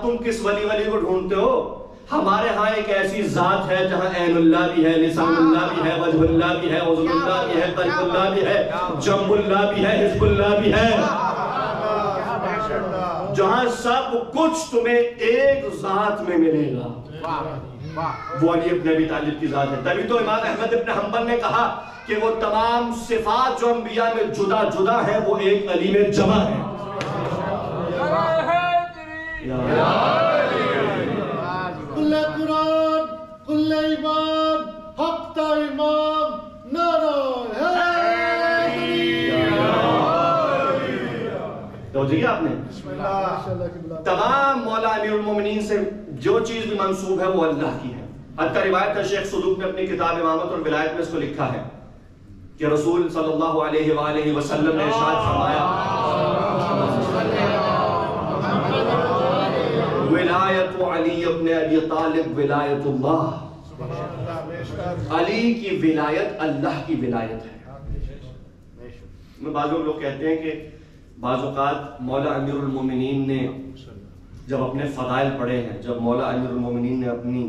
تم کس ولی کو ڈھونڈتے ہو؟ ہمارے ہاں ایک ایسی ذات ہے جہاں عین اللہ بھی ہے، لسان اللہ بھی ہے، وجہ اللہ بھی ہے، عضو اللہ بھی ہے، قلب اللہ بھی ہے، جنب اللہ بھی ہے، حزب اللہ بھی ہے، جہاں سب کچھ تمہیں ایک ذات میں ملے گا۔ وہ علی ابن ابی طالب کی ذات ہے۔ تبھی تو امام احمد ابن حنبل نے کہا کہ وہ تمام صفات جو انبیاء میں جدا جدا ہیں وہ ایک علی میں جمع ہیں۔ کل قرآن کل ایمان حق تا امام نعرہ حیدری۔ تو سمجھ گیا آپ نے؟ تمام مولا امیر المومنین سے جو چیز بھی منسوب ہے وہ اللہ کی ہے. حتیٰ روایت ہے شیخ صدوق نے اپنی کتاب امامت اور ولایت میں اس کو لکھا ہے کہ رسول صلی اللہ علیہ وآلہ وسلم نے ارشاد فرمایا ولایت علی ابن ابی طالب ولایت اللہ. علی کی ولایت اللہ کی ولایت ہے. بعض لوگ کہتے ہیں کہ بعض اوقات مولا امیر المومنین نے جب اپنے فضائل پڑھے ہیں, جب مولا امیر المومنین نے اپنی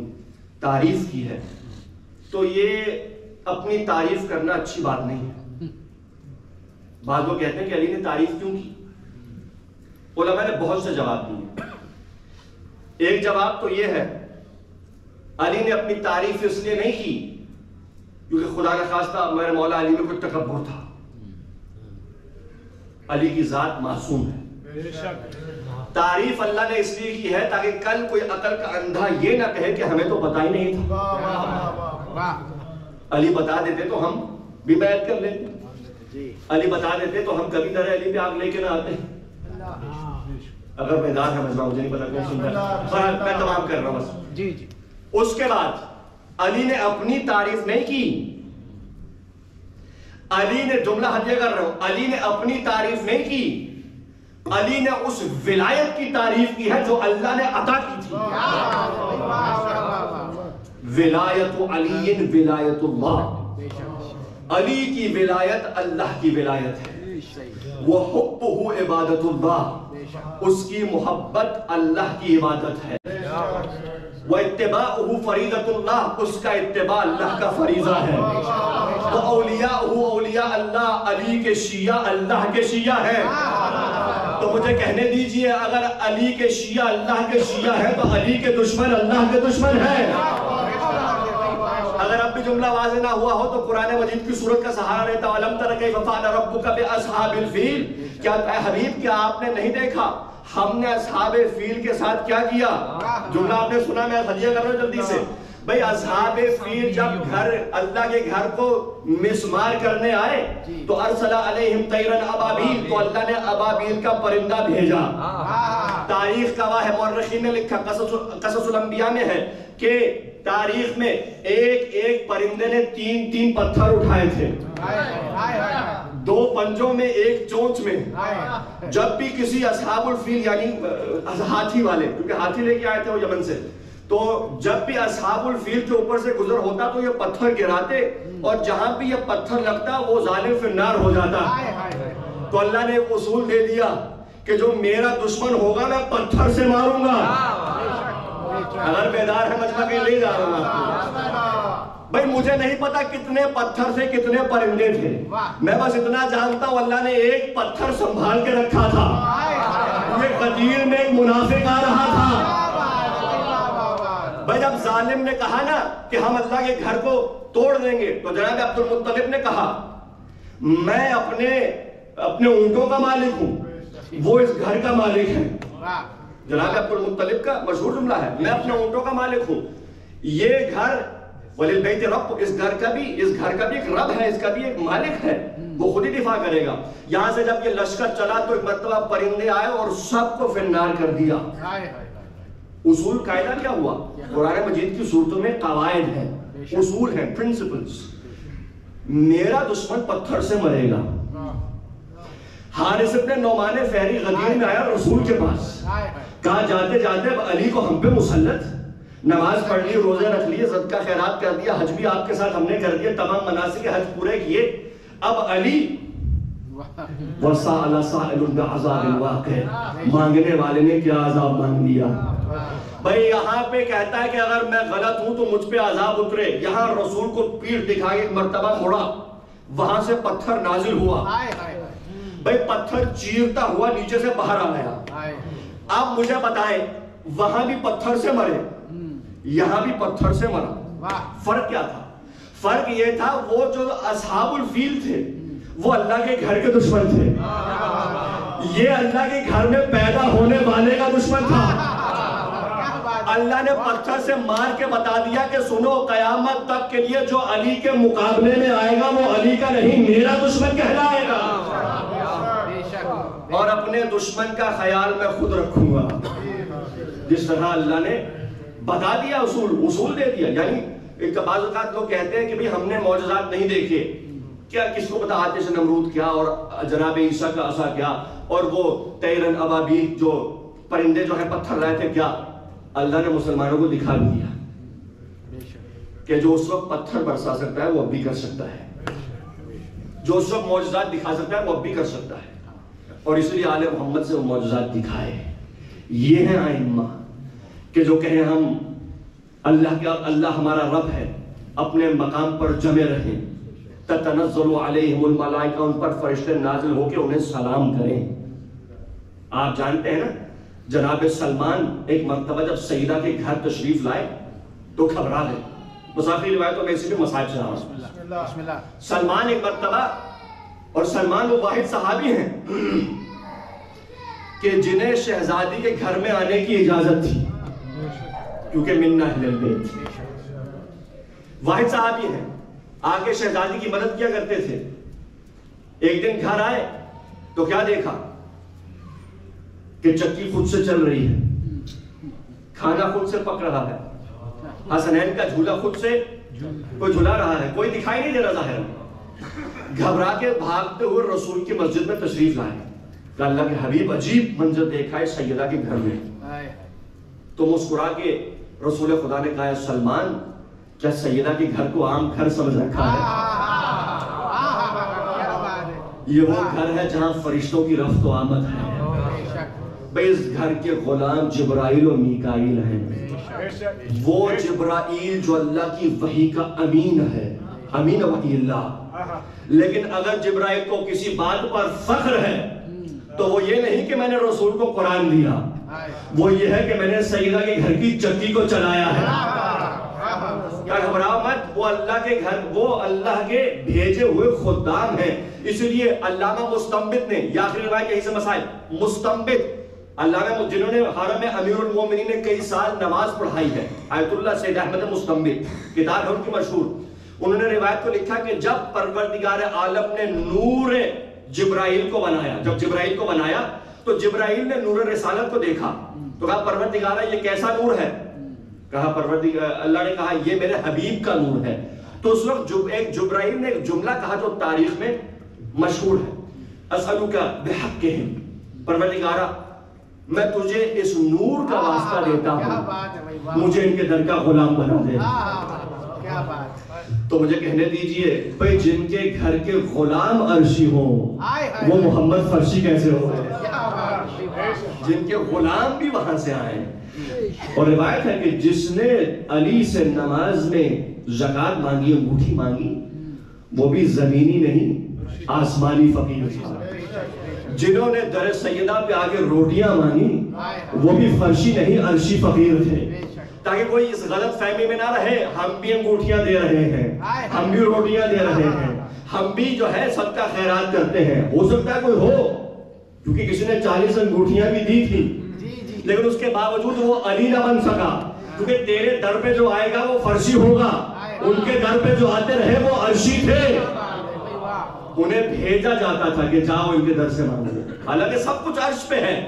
تعریف کی ہے, تو یہ اپنی تعریف کرنا اچھی بات نہیں ہے. بعض لوگ کہتے ہیں کہ علی نے تعریف کیوں کی؟ علماء نے بہت سے جواب دیے. ایک جواب تو یہ ہے علی نے اپنی تعریف اس لیے نہیں کی کیونکہ خدا نہ خواستہ میرے مولا علی میں کوئی تکبر تھا. علی کی ذات معصوم ہے. تعریف اللہ نے اس لیے کی ہے تاکہ کل کوئی عقل کا اندھا یہ نہ کہے کہ ہمیں تو پتہ ہی نہیں تھا. علی بتا دیتے تو ہم بھی بیعت کر لیتے. علی بتا دیتے تو ہم کبھی درہ علی پہ آگ لے کے نہ آتے. اگر بیدار ہے مجمع, مجھے نہیں پتا کون سنتا ہے, میں تمام کر رہا ہوں بس. اس کے بعد علی نے اپنی تعریف نہیں کی. علی نے جملہ ہدیہ کر رہا ہوں, علی نے اپنی تعریف نہیں کی, علی نے اس ولایت کی تعریف کی ہے جو اللہ نے عطا کی تھی. ولایت علی ولایت اللہ. علی کی ولایت اللہ کی ولایت ہے. وحبہ عبادت اللہ, اس کی محبت اللہ کی عبادت ہے. واتباعہ فریضۃ اللہ, اس کا اتباع اللہ کا فریضہ ہے. واولیاءہ اولیاء اللہ, علی کے شیعہ اللہ کے شیعہ ہیں. تو مجھے کہنے دیجئے اگر علی کے شیعہ اللہ کے شیعہ ہیں تو علی کے دشمن اللہ کے دشمن ہیں. اگر اب بھی جملہ واضح نہ ہوا ہو تو قرآن مجید کی سورت کا سہارا لیتا ہوں. أَلَمْ تَرَ كَيْفَ فَعَلَ رَبُّكَ بِأَصْحَابِ الْفِيلِ, کیا اے حبیب کیا آپ نے نہیں دیکھا ہم نے اصحاب فیل کے ساتھ کیا کیا؟ جملہ آپ نے سنا, میں ہدیہ کر رہا ہوں جلدی سے. بھئی اصحاب فیل جب گھر اللہ کے گھر کو مسمار کرنے آئے تو ارسل علیہم طیرا ابابیل, تو اللہ نے ابابیل کا پرندہ بھیجا. تاریخ گواہ ہے, مورخین نے لکھا, قصص الانبیاء میں ہے کہ تاریخ میں ایک ایک پرندے نے 3 پتھر اٹھائے تھے, 2 پنجوں میں, 1 چونچ میں. جب بھی کسی اصحاب الفیل یعنی ہاتھی والے, کیونکہ ہاتھی لے کے آئے تھے وہ یمن سے, تو جب بھی اصحاب الفیل کے اوپر سے گزر ہوتا تو یہ پتھر گراتے, اور جہاں بھی یہ پتھر لگتا وہ ظالم فی النار ہو جاتا. تو اللہ نے ایک اصول دے دیا کہ جو میرا دشمن ہوگا میں پتھر سے ماروں گا. اگر بیدار ہے مجمع کے لے جا رہا ہوں. بھئی مجھے نہیں پتا کتنے پتھر سے کتنے پرندے تھے, میں بس اتنا جانتا ہوں اللہ نے ایک پتھر سنبھال کے رکھا تھا. یہ غدیر میں ایک منافق آ رہا تھا. بھئی جب ظالم نے کہا نا کہ ہم اللہ کے گھر کو توڑ دیں گے تو جناب عبد المطلب نے کہا میں اپنے اونٹوں کا مالک ہوں, وہ اس گھر کا مالک ہے. جناب عبد المطلب کا مشہور جملہ ہے, میں اپنے اونٹوں کا مالک ہوں. یہ گھر وَلِلْبَيْتِ رَبٌّ, اس گھر کا بھی ایک رب ہے, اس کا بھی ایک مالک ہے, وہ خود ہی دفاع کرے گا. یہاں سے جب یہ لشکر چلا تو ایک مرتبہ پرندے آئے اور سب کو فی النار کر دیا. اصول قاعدہ کیا ہوا؟ قرآن مجید کی صورتوں میں قواعد ہیں, اصول ہیں, پرنسپلز. میرا دشمن پتھر سے مرے گا. حارث ابن نعمان فہری غدیر میں آیا رسول کے پاس, کہا جاتے جاتے علی کو ہم پہ مسلط, نماز پڑھ لی, روزے رکھ لیے, صدقہ خیرات کر دیا, حج بھی آپ کے ساتھ ہم نے کر دیا, تمام مناسک حج پورے کیے, اب علی وَسَأَلَ سَائِلٌ بِعَذَابٍ وَاقِعٍ, مانگنے والے نے کیا عذاب مانگ دیا. بھئی یہاں پہ کہتا ہے کہ اگر میں غلط ہوں تو مجھ پہ عذاب اترے. یہاں رسول کو پیٹھ دکھا کے ایک مرتبہ مڑا, وہاں سے پتھر نازل ہوا. بھئی پتھر چیرتا ہوا نیچے سے باہر آ گیا. آپ مجھے بتائیں وہاں بھی پتھر سے مرے, یہاں بھی پتھر سے مرا, فرق کیا تھا؟ فرق یہ تھا وہ جو اصحاب الفیل تھے وہ اللہ کے گھر کے دشمن تھے, یہ اللہ کے گھر میں پیدا ہونے والے کا دشمن تھا. اللہ نے پتھر سے مار کے بتا دیا کہ سنو قیامت تک کے لیے جو علی کے مقابلے میں آئے گا وہ علی کا نہیں میرا دشمن کہلائے گا. اور اپنے دشمن کا خیال میں خود رکھوں گا. جس طرح اللہ نے بتا دیا اصول دے دیا. یعنی ایک بعض اوقات لوگ کہتے ہیں کہ بھئی ہم نے معجزات نہیں دیکھے. کیا کس کو پتا آتش نمرود کیا اور جناب عیسیٰ کا عصا کیا اور وہ طیرن ابابیل جو پرندے جو ہیں پتھر رہے تھے کیا. اللہ نے مسلمانوں کو دکھا دیا کہ جو اس وقت پتھر برسا سکتا ہے وہ اب بھی کر سکتا ہے. جو اس وقت معجزات دکھا سکتا ہے وہ اب بھی کر سکتا ہے. اور اس لیے آل محمد سے وہ معجزات دکھائے. یہ ہیں ائمہ کہ جو کہیں ہم اللہ ہمارا رب ہے, اپنے مقام پر جمے رہیں. تتنزل علیہم الملائکہ, ان پر فرشتے نازل ہو کے انہیں سلام کریں. آپ جانتے ہیں نا جناب سلمان ایک مرتبہ جب سیدہ کے گھر تشریف لائے تو گھبرا گئے. مسافری روایتوں میں اسی بھی مصائب سے رہا. سلمان ایک مرتبہ, اور سلمان وہ واحد صحابی ہیں کہ جنہیں شہزادی کے گھر میں آنے کی اجازت تھی کیونکہ من اہل البیت. واحد صحابی ہیں, آگے شہزادی کی مدد کیا کرتے تھے. ایک دن گھر آئے تو کیا دیکھا کہ چکی خود سے چل رہی ہے, کھانا خود سے پک رہا ہے, حسنین کا جھولا خود سے کوئی جھلا رہا ہے, کوئی دکھائی نہیں دے رہا ظاہر. گھبرا کے بھاگتے ہوئے رسول کی مسجد میں تشریف لائے کہ اللہ کے حبیب عجیب منظر دیکھا ہے سیدہ کے گھر میں. تو مسکرا کے رسول خدا نے کہا سلمان کیا سیدہ کے گھر کو عام گھر سمجھ رکھا ہے؟ یہ وہ گھر ہے جہاں فرشتوں کی رفت و آمد ہے. بھئی اس گھر کے غلام جبرائیل و میکائیل ہیں. وہ جبرائیل جو اللہ کی وحی کا امین ہے, امین وحی اللہ. لیکن اگر جبرائیل کو کسی بات پر فخر ہے تو وہ یہ نہیں کہ میں نے رسول کو قرآن دیا, وہ یہ ہے کہ میں نے سیدہ کے گھر کی چکی کو چلایا ہے. کیا گھبراؤ مت, وہ اللہ کے گھر, وہ اللہ کے بھیجے ہوئے خدام ہیں. اس لیے علامہ مستنبط نے, یہ آخری روایت یہی سے مسائل, مستنبط علامہ جنہوں نے حرم امیر المومنین نے کئی سال نماز پڑھائی ہے, آیت اللہ سید احمد مستنبط کتاب ہے ان کی مشہور. انہوں نے روایت کو لکھا کہ جب پروردگار عالم نے نور جبرائیل کو بنایا, جب جبرائیل کو بنایا تو جبرائیل نے نور رسالت کو دیکھا تو کہا پروردگارہ یہ کیسا نور ہے؟ کہا پروردگار, اللہ نے کہا یہ میرے حبیب کا نور ہے. تو اس وقت ایک جبرائیل نے ایک جملہ کہا جو تاریخ میں مشہور ہے, اسألک بحقہم, پروردگارہ میں تجھے اس نور کا واسطہ دیتا ہوں, مجھے ان کے در کا غلام بنا دے. تو مجھے کہنے دیجئے بھئی جن کے گھر کے غلام عرشی ہوں وہ محمد فرشی کیسے ہو گئے؟ جن کے غلام بھی وہاں سے آئے. اور روایت ہے کہ جس نے علی سے نماز میں زکوٰۃ مانگی, انگوٹھی مانگی, وہ بھی زمینی نہیں آسمانی فقیر تھا. جنہوں نے در سیدہ پہ آگے روٹیاں مانگی وہ بھی فرشی نہیں عرشی فقیر تھے. تاکہ کوئی اس غلط فہمی میں نہ رہے ہم بھی انگوٹھیاں دے رہے ہیں, ہم بھی روٹیاں دے رہے ہیں, ہم بھی جو ہے صدقہ خیرات کرتے ہیں. ہو سکتا ہے کوئی ہو کیونکہ کسی نے 40 انگوٹھیاں بھی دی تھی لیکن اس کے باوجود وہ علی نہ بن سکا کیونکہ تیرے در پہ جو آئے گا وہ فرشی ہوگا, ان کے در پہ جو آتے رہے وہ عرشی تھے. انہیں بھیجا جاتا تھا کہ جاؤ ان کے در سے مانگو, حالانکہ سب کچھ عرش پہ ہے.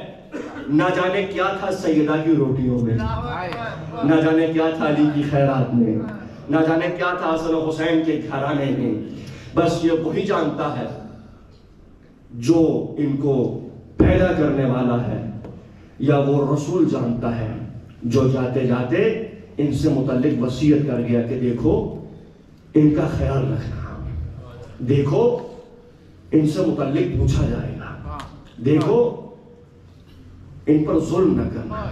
نہ جانے کیا تھا سیدہ کی روٹیوں میں, نہ جانے کیا تھا علی کی خیرات میں, نہ جانے کیا تھا حسن و حسین کے گھرانے میں. بس یہ وہی جانتا ہے جو ان کو پیدا کرنے والا ہے, یا وہ رسول جانتا ہے جو جاتے جاتے ان سے متعلق وصیت کر گیا کہ دیکھو ان کا خیال رکھنا, دیکھو ان سے متعلق پوچھا جائے گا, دیکھو ان پر ظلم نہ کرنا.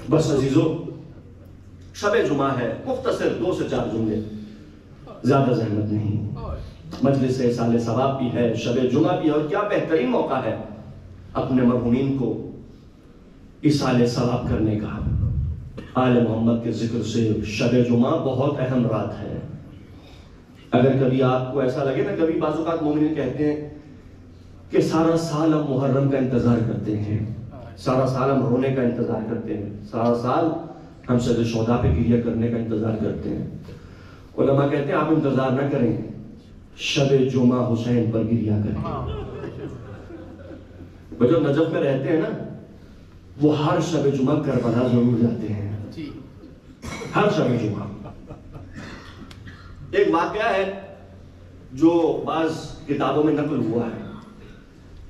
بس عزیزو شب جمعہ ہے, مختصر 2 سے 4 جملے, زیادہ زحمت نہیں. مجلس احسال ثواب بھی ہے, شب جمعہ بھی ہے, اور کیا بہترین موقع ہے اپنے مرحومین کو احسال ثواب کرنے کا. آل محمد کے ذکر سے شب جمعہ بہت اہم رات ہے. اگر کبھی آپ کو ایسا لگے نا, کبھی بعض اوقات مومنین کہتے ہیں کہ سارا سال ہم محرم کا انتظار کرتے ہیں, سارا سال ہم رونے کا انتظار کرتے ہیں, سارا سال ہم سجدہ شہداء پہ گریہ کرنے کا انتظار کرتے ہیں. علماء کہتے ہیں آپ انتظار نہ کریں, شب جمعہ حسین پر گریہ کریں. وہ جو نجف میں رہتے ہیں نا وہ ہر شب جمعہ کربلا ضرور جاتے ہیں جی ہر شب جمعہ. ایک واقعہ ہے جو بعض کتابوں میں نقل ہوا ہے.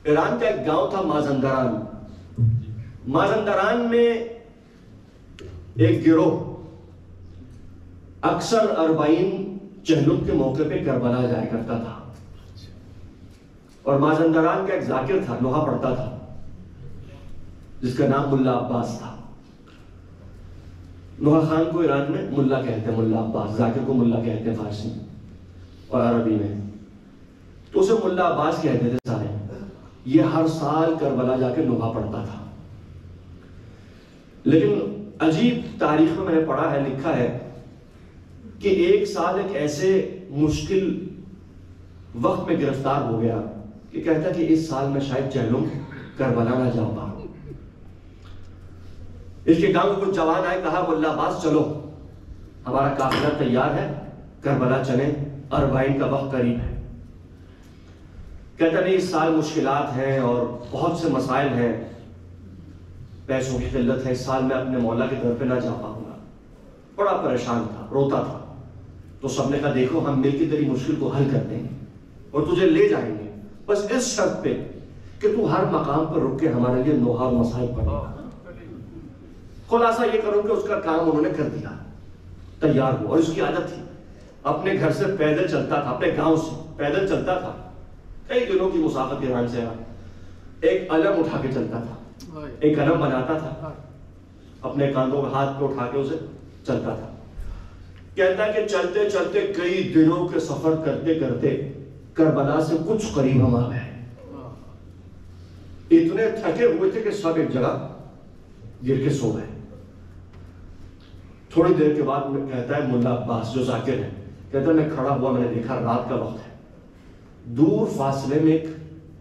ایران کا ایک گاؤں تھا مازندران. مازندران میں ایک گروہ اکثر 40 چہلم کے موقع پہ کربلا جایا کرتا تھا. اور مازندران کا ایک ذاکر تھا, لوہا پڑھتا تھا, جس کا نام ملا عباس تھا. لوہا خان کو ایران میں ملا کہتے ہیں, ملا عباس. ذاکر کو ملا کہتے ہیں فارسی اور عربی میں. تو اسے ملا عباس کہتے تھے سارے. یہ ہر سال کربلا جا کے لوہا پڑھتا تھا. لیکن عجیب تاریخ میں نے پڑھا ہے, لکھا ہے کہ ایک سال ایک ایسے مشکل وقت میں گرفتار ہو گیا کہ کہتا کہ اس سال میں شاید چہلم کربلا نہ جا پاؤں. اس کے گاؤں کو کچھ جوان آئے, کہا ملا عباس چلو ہمارا قافلہ تیار ہے, کربلا چلیں, 40 کا وقت قریب ہے. کہتا نہیں اس سال مشکلات ہیں اور بہت سے مسائل ہیں, پیسوں کی قلت ہے, اس سال میں اپنے مولا کے گھر پہ نہ جا پاؤں گا. بڑا پریشان تھا, روتا تھا. تو سب نے کہا دیکھو ہم مل کے تیری مشکل کو حل کر دیں گے اور تجھے لے جائیں گے, بس اس شرط پہ کہ تو ہر مقام پر رک کے ہمارے لیے نوحہ اور مسائل پڑھے. خلاصہ یہ کروں کہ اس کا کام انہوں نے کر دیا, تیار ہوا. اور اس کی عادت تھی اپنے گھر سے پیدل چلتا تھا, اپنے گاؤں سے پیدل چلتا تھا. کئی دنوں کی مسافت ایران سے ایک علم اٹھا کے چلتا تھا, ایک علم بناتا تھا, اپنے کاندھوں کے ہاتھ پہ اٹھا کے اسے چلتا تھا. کہتا ہے کہ چلتے چلتے کئی دنوں کے سفر کرتے کرتے کربلا سے کچھ قریب ہم آ گئے. اتنے تھکے ہوئے تھے کہ سب ایک جگہ گر کے سو گئے. تھوڑی دیر کے بعد میں کہتا ہے ملا عباس جو ذاکر ہے, کہتا ہے میں کھڑا ہوا, میں نے دیکھا رات کا وقت ہے, دور فاصلے میں ایک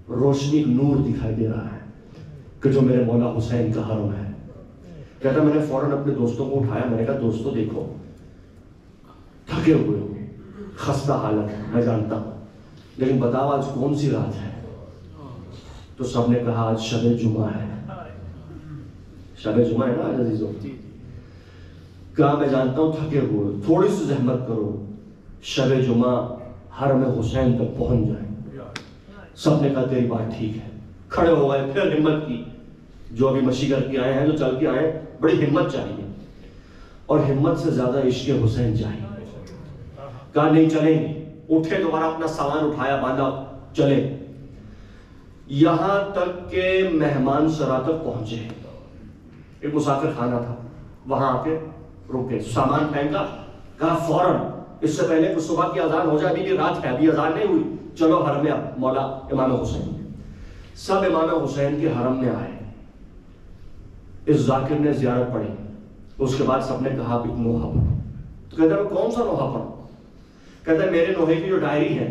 روشنی, نور دکھائی دے رہا ہے کہ جو میرے مولا حسین کا حرم ہے. کہتا میں نے فوراً اپنے دوستوں کو اٹھایا, میں نے کہا دوستوں دیکھو تھکے ہوئے ہوں, خستہ حالت ہے میں جانتا ہوں, لیکن بتاؤ آج کون سی رات ہے؟ تو سب نے کہا آج شب جمعہ ہے. شب جمعہ ہے نا آج عزیزوں. کہا میں جانتا ہوں تھکے ہوئے, تھوڑی سی زحمت کرو, شب جمعہ حرم حسین تک پہنچ جائیں. سب نے کہا تیری بات ٹھیک ہے. کھڑے ہو گئے, پھر ہمت کی. جو ابھی مشی کر کے آئے ہیں, جو چل کے آئے ہیں, بڑی ہمت چاہیے, اور ہمت سے زیادہ عشق حسین چاہیے. کہا نہیں چلیں گے. اٹھے, دوبارہ اپنا سامان اٹھایا, باندھا, چلے. یہاں تک کہ مہمان سرا تک پہنچے. ایک مسافر خانہ تھا, وہاں آ کے رکے, سامان پھینکا. کہا فوراً اس سے پہلے کہ صبح کی اذان ہو جائے, ابھی رات ہے, ابھی اذان نہیں ہوئی, چلو حرم میں مولا امام حسین. سب امام حسین کے حرم میں آئے. اس ذاکر نے زیارت پڑھی. اس کے بعد سب نے کہا بھی نوحہ پڑھو. تو کہتا ہے میں کون سا نوحہ پڑھوں؟ کہتا ہے میرے نوحے کی جو ڈائری ہے,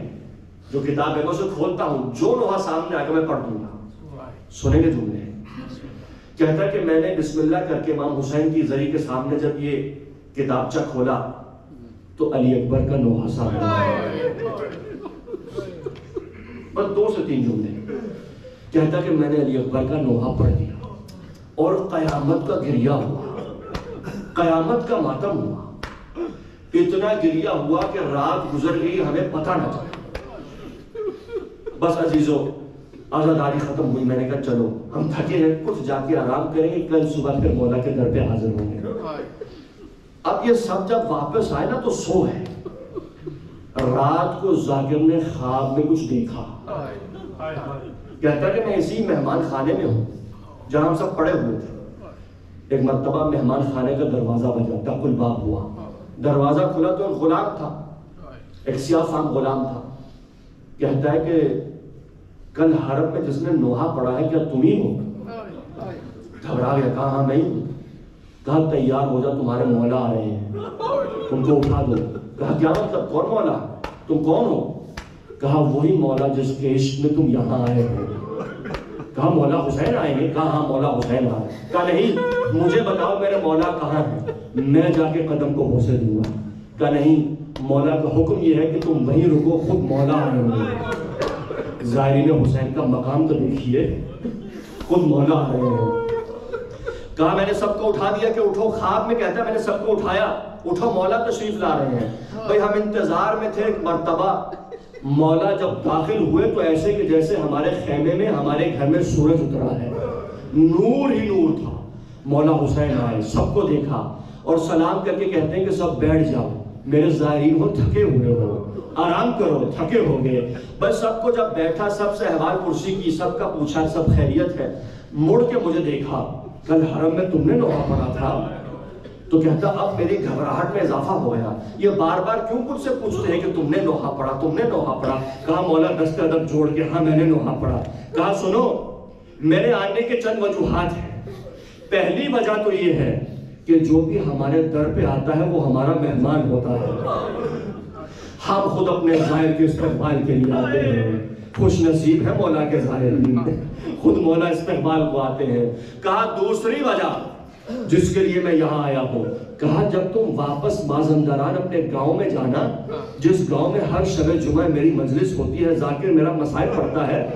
جو کتاب ہے, میں اسے کھولتا ہوں, جو نوحہ سامنے آ کے میں پڑھ دوں گا. سنیں گے جملے. کہتا ہے کہ میں نے بسم اللہ کر کے امام حسین کی زری کے سامنے جب یہ کتابچہ کھولا تو علی اکبر کا نوحہ سامنے آیا. بس 2 سے 3 جملے. کہتا کہ میں نے علی اکبر کا نوحہ پڑھ دیا اور قیامت کا گریہ ہوا, قیامت کا ماتم ہوا. اتنا گریہ ہوا کہ رات گزر گئی ہمیں پتہ نہ چلا. بس عزیزو آزاداری ختم ہوئی. میں نے کہا چلو ہم تھکے ہیں, کچھ جا کے آرام کریں گے, کل صبح پھر مولا کے در پہ حاضر ہوں گے. اب یہ سب جب واپس آئے نا تو سو ہے. رات کو ذاکر نے خواب میں کچھ دیکھا. کہتا کہ میں اسی مہمان خانے میں ہوں جہاں ہم سب پڑے ہوئے تھے. ایک مرتبہ مہمان خانے کا دروازہ بجا, ٹک الباب ہوا. دروازہ کھلا تو ایک غلام تھا, ایک سیاہ فام غلام تھا. کہتا ہے کہ کل حرم میں جس نے نوحہ پڑھا ہے کیا تم ہی ہو؟ گھبرا گیا, کہا ہاں میں ہی ہوں. کہا تیار ہو جا, تمہارے مولا آ رہے ہیں, ان کو اٹھا دو. کہا کیا مطلب, کون مولا, تم کون ہو؟ کہا وہی مولا جس کے عشق میں تم یہاں آئے ہو. کہا مولا حسین آئیں گے؟ کہا ہاں مولا حسین آ رہے. کہا نہیں, مجھے بتاؤ میرے مولا کہاں ہیں, میں جا کے قدم کو بوسے دوں گا. کہا نہیں, مولا کا حکم یہ ہے کہ تم وہیں رکو, خود مولا آئے ہوں گے. زائرین حسین کا مقام تو دیکھیے. خود مولا آ رہے ہیں. کہا میں نے سب کو اٹھا دیا کہ اٹھو. خواب میں کہتا ہے میں نے سب کو اٹھایا, اٹھو مولا تشریف لا رہے ہیں. بھئی ہم انتظار میں تھے. ایک مرتبہ مولا جب داخل ہوئے تو ایسے کہ جیسے ہمارے خیمے میں, ہمارے گھر میں سورج اترا ہے, نور ہی نور تھا. مولا حسین آئے, سب کو دیکھا اور سلام کر کے کہتے ہیں کہ سب بیٹھ جاؤ, میرے زائرین ہو, تھکے ہوئے ہو, آرام کرو, تھکے ہو گئے. بس سب کو جب بیٹھا, سب سے احوال پرسی کی, سب کا پوچھا سب خیریت ہے. مڑ کے مجھے دیکھا, کل حرم میں تم نے نوحہ پڑھا تھا. تو کہتا اب میری گھبراہٹ میں اضافہ ہو گیا, یہ بار بار کیوں مجھ سے پوچھتے ہیں کہ تم نے نوحہ پڑھا, تم نے نوحہ پڑھا. کہا مولا دست ادب جوڑ کے ہاں میں نے نوحہ پڑھا. کہا سنو, میرے آنے کے چند وجوہات ہیں. پہلی وجہ تو یہ ہے کہ جو بھی ہمارے در پہ آتا ہے وہ ہمارا مہمان ہوتا ہے. ہم خود اپنے زائر کے استقبال کے لیے آتے ہیں. خوش نصیب ہے مولا کے زائرین, خود مولا استقبال کو آتے ہیں. کہا دوسری وجہ جس کے لیے میں یہاں آیا ہوں, کہا جب تم واپس مازندران اپنے گاؤں میں جانا, جس گاؤں میں ہر شب جمعہ میری مجلس ہوتی ہے, ذاکر میرا مسائل پڑھتا ہے,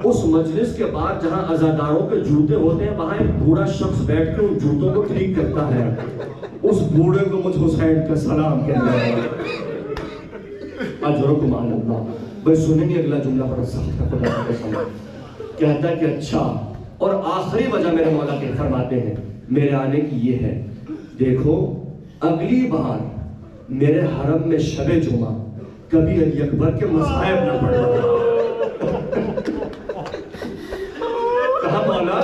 اس مجلس کے بعد جہاں عزاداروں کے جوتے ہوتے ہیں وہاں ایک بوڑھا شخص بیٹھ کے ان جوتوں کو ٹھیک کرتا ہے. اس بوڑھے کو مجھ حسین کا سلام کہنا ہے. اجرکم علی اللہ. بس سنیں گے اگلا جملہ بڑا سخت ہے, خدا کا قسم. کہتا ہے کہ اچھا, اور آخری وجہ میرے مولا کے فرماتے ہیں میرے آنے کی یہ ہے, دیکھو اگلی بار میرے حرم میں شب جمعہ کبھی علی اکبر کے مصائب نہ پڑھنا. کہا مولا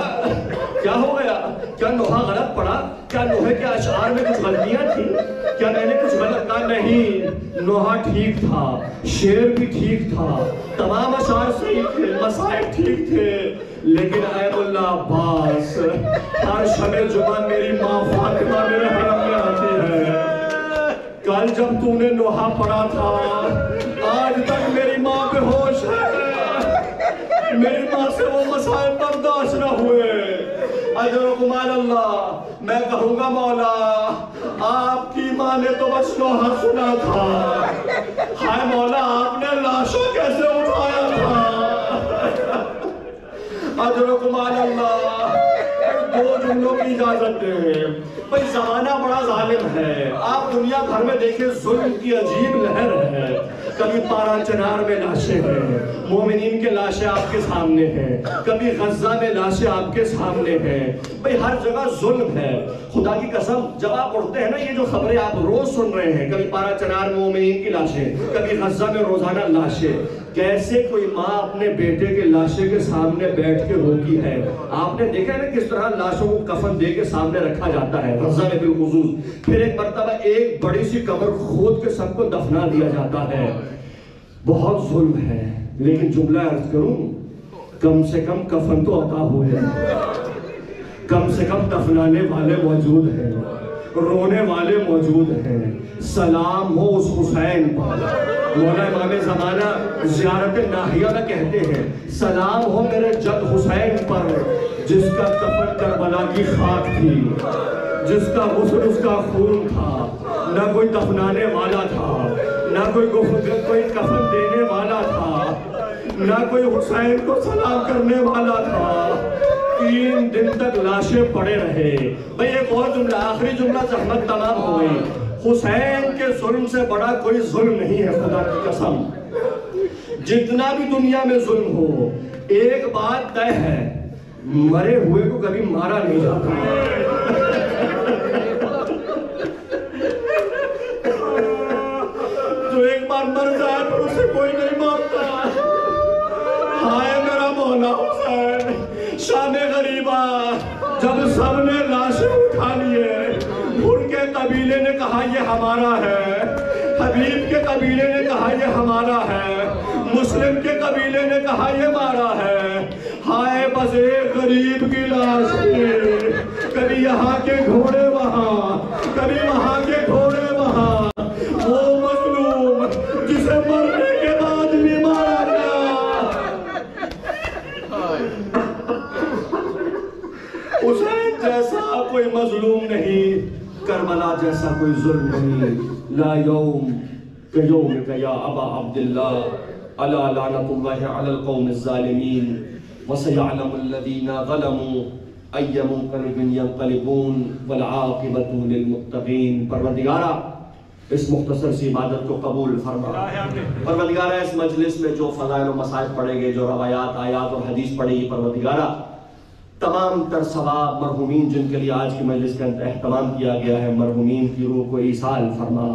کیا ہو گیا, کیا نوحہ غلط پڑھا, کیا نوحے کے اشعار میں کچھ غلطیاں تھیں, کیا میں نے کچھ غلط کہا؟ نہیں, نوحہ ٹھیک تھا, شعر بھی ٹھیک تھا, تمام اشعار صحیح تھے, مسائل ٹھیک تھے, لیکن اے اللہ عباس ہر شب جمعہ میری ماں فاطمہ میرے حرم میں آتی ہے. کل جب تو نے نوحہ پڑھا تھا, آج تک میری ماں بے ہوش ہے, میری ماں سے وہ مسائل برداشت نہ ہوئے. اجرکم علی اللہ. میں کہوں گا مولا آپ کی ماں نے تو بس نوحہ سنا تھا, ہائے مولا آپ نے لاشوں کیسے اٹھایا تھا. اجرکم علی اللہ. دو جملوں کی اجازت دیں. بھئی زمانہ بڑا ظالم ہے, آپ دنیا بھر میں دیکھیں ظلم کی عجیب لہر ہے. کبھی پارا چنار میں لاشیں ہیں, مومنین کے لاشیں آپ کے سامنے ہیں, کبھی غزہ میں لاشیں آپ کے سامنے ہیں. بھئی ہر جگہ ظلم ہے. خدا کی قسم جب آپ اڑتے ہیں نا, یہ جو خبریں آپ روز سن رہے ہیں, کبھی پارا چنار میں مومنین کی لاشیں, کبھی غزہ میں روزانہ لاشیں, کیسے کوئی ماں اپنے بیٹے کے لاشے کے سامنے بیٹھ کے روتی ہے. آپ نے دیکھا ہے نا کس طرح لاشوں کو کفن دے کے سامنے رکھا جاتا ہے غزہ میں بالخصوص. پھر ایک مرتبہ ایک بڑی سی قبر کھود کے سب کو دفنا دیا جاتا ہے. بہت ظلم ہے, لیکن جملہ عرض کروں, کم سے کم کفن تو عطا ہوئے, کم سے کم دفنانے والے موجود ہیں, رونے والے موجود ہیں. سلام ہو اس حسین پر. مولا امام زمانہ زیارت ناحیہ میں کہتے ہیں سلام ہو میرے جد حسین پر, جس کا کفن کربلا کی خاک تھی, جس کا غسل اس کا خون تھا. نہ کوئی دفنانے والا تھا, نہ کوئی کفن دینے والا تھا, نہ کوئی حسین کو سلام کرنے والا تھا. 3 دن تک لاشیں پڑے رہے. بھئی ایک اور جملہ, آخری جملہ, زحمت تمام ہو گئی. حسین کے ظلم سے بڑا کوئی ظلم نہیں ہے, خدا کی قسم. جتنا بھی دنیا میں ظلم ہو, ایک بات طے ہے, مرے ہوئے کو کبھی مارا نہیں جاتا. جو ایک بار مر جائے پھر اسے کوئی نہیں مارتا. ہائے میرا مولا حسین. شام غریبہ جب سب نے لاشیں اٹھا لیے, ان کے قبیلے نے کہا یہ ہمارا ہے, حبیب کے قبیلے نے کہا یہ ہمارا ہے, مسلم کے قبیلے نے کہا یہ ہمارا ہے. ہائے بس ایک غریب کی لاش تھی, کبھی یہاں کے گھوڑے وہاں, کبھی وہاں کے گھوڑے وہاں. وہ مظلوم جسے مرنے کے بعد بھی مارا گیا. حسین جیسا کوئی مظلوم نہیں, کربلا جیسا کوئی ظلم نہیں. لا یوم کیومک یا ابا عبداللہ, الا لعنت اللہ علی القوم الظالمین. وَسَيَعْلَمُ الَّذِينَ ظَلَمُوا أَيَّ مُنقَلِبٍ يَنقَلِبُونَ وَالْعَاقِبَةُ لِلْمُتَّقِينَ۔ پروردگارہ اس مختصر سی عبادت کو قبول فرما۔ پروردگارہ اس مجلس میں جو فضائل و مصائب پڑھے گئے، جو روایات، آیات اور حدیث پڑھی گی، پروردگارہ تمام تر ثواب مرحومین جن کے لیے آج کی مجلس کا اہتمام کیا گیا ہے، مرحومین کی روح کو ایصال فرما،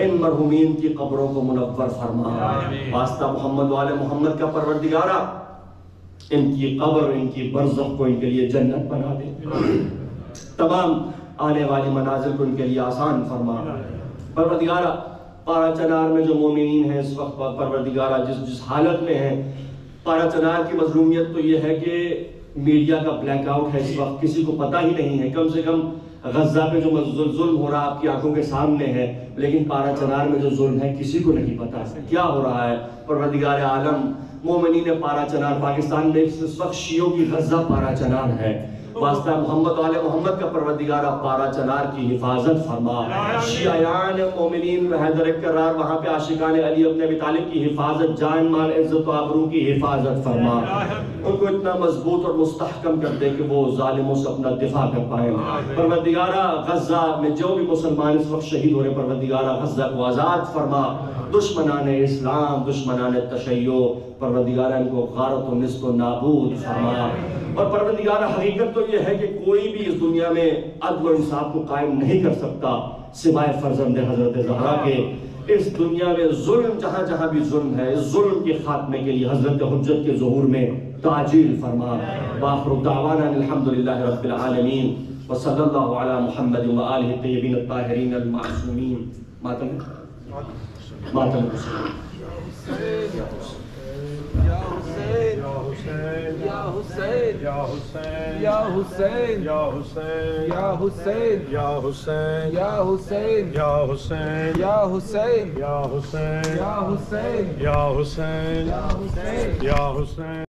ان مرحومین کی قبروں کو منور فرما، واسطہ محمد و آل محمد کا پروردگارہ ان کی قبر، ان کی برزخ کو ان کے لیے جنت بنا دے، تمام آنے والی منازل کو ان کے لیے آسان فرما۔ پروردگارہ پارا چنار میں جو مومنین ہیں اس وقت، پروردگارہ جس حالت میں ہیں، پارا چنار کی مظلومیت تو یہ ہے کہ میڈیا کا بلیک آؤٹ ہے اس وقت، کسی کو پتہ ہی نہیں ہے، کم سے کم غزہ پہ جو ظلم ہو رہا آپ کی آنکھوں کے سامنے ہے، لیکن پارا چنار میں جو ظلم ہے کسی کو نہیں پتہ کیا ہو رہا ہے۔ پروردگار عالم، مومنین پارا چنار، پاکستان میں اس وقت شیعوں کی غزہ پارا چنار ہے، واسطہ محمد و آل محمد کا پروردگارہ پارا چنار کی حفاظت فرما، شیعیان مومنین حیدر کرار وہاں پہ عاشقان علی ابن ابی طالب کی حفاظت، جان مال عزت و آبرو کی حفاظت فرما، ان کو اتنا مضبوط اور مستحکم کر دے کہ وہ ظالموں سے اپنا دفاع کر پائیں۔ پروردگارہ غزہ میں جو بھی مسلمان اس وقت شہید ہو رہے، پروردگارہ غزہ کو آزاد فرما، دشمنان اسلام، دشمنان تشیع، پروردگارہ ان کو غارت و نصف و نابود فرما۔ اور پروردگارہ حقیقت تو یہ ہے کہ کوئی بھی اس دنیا میں عدل و انصاف کو قائم نہیں کر سکتا سوائے فرزند حضرت زہرا کے۔ اس دنیا میں ظلم، جہاں جہاں بھی ظلم ہے، اس ظلم کے خاتمے کے لیے حضرت حجت کے ظہور میں تعجیل فرما۔ وآخر دعوانا الحمدللہ رب العالمین، وصلی اللہ علی محمد وآلہ الطیبین الطاہرین المعصومین۔ ماتم یا حسین یا حسین یا حسین یا حسین یا حسین یا حسین یا حسین یا حسین یا حسین یا حسین یا حسین یا حسین یا حسین یا حسین یا حسین۔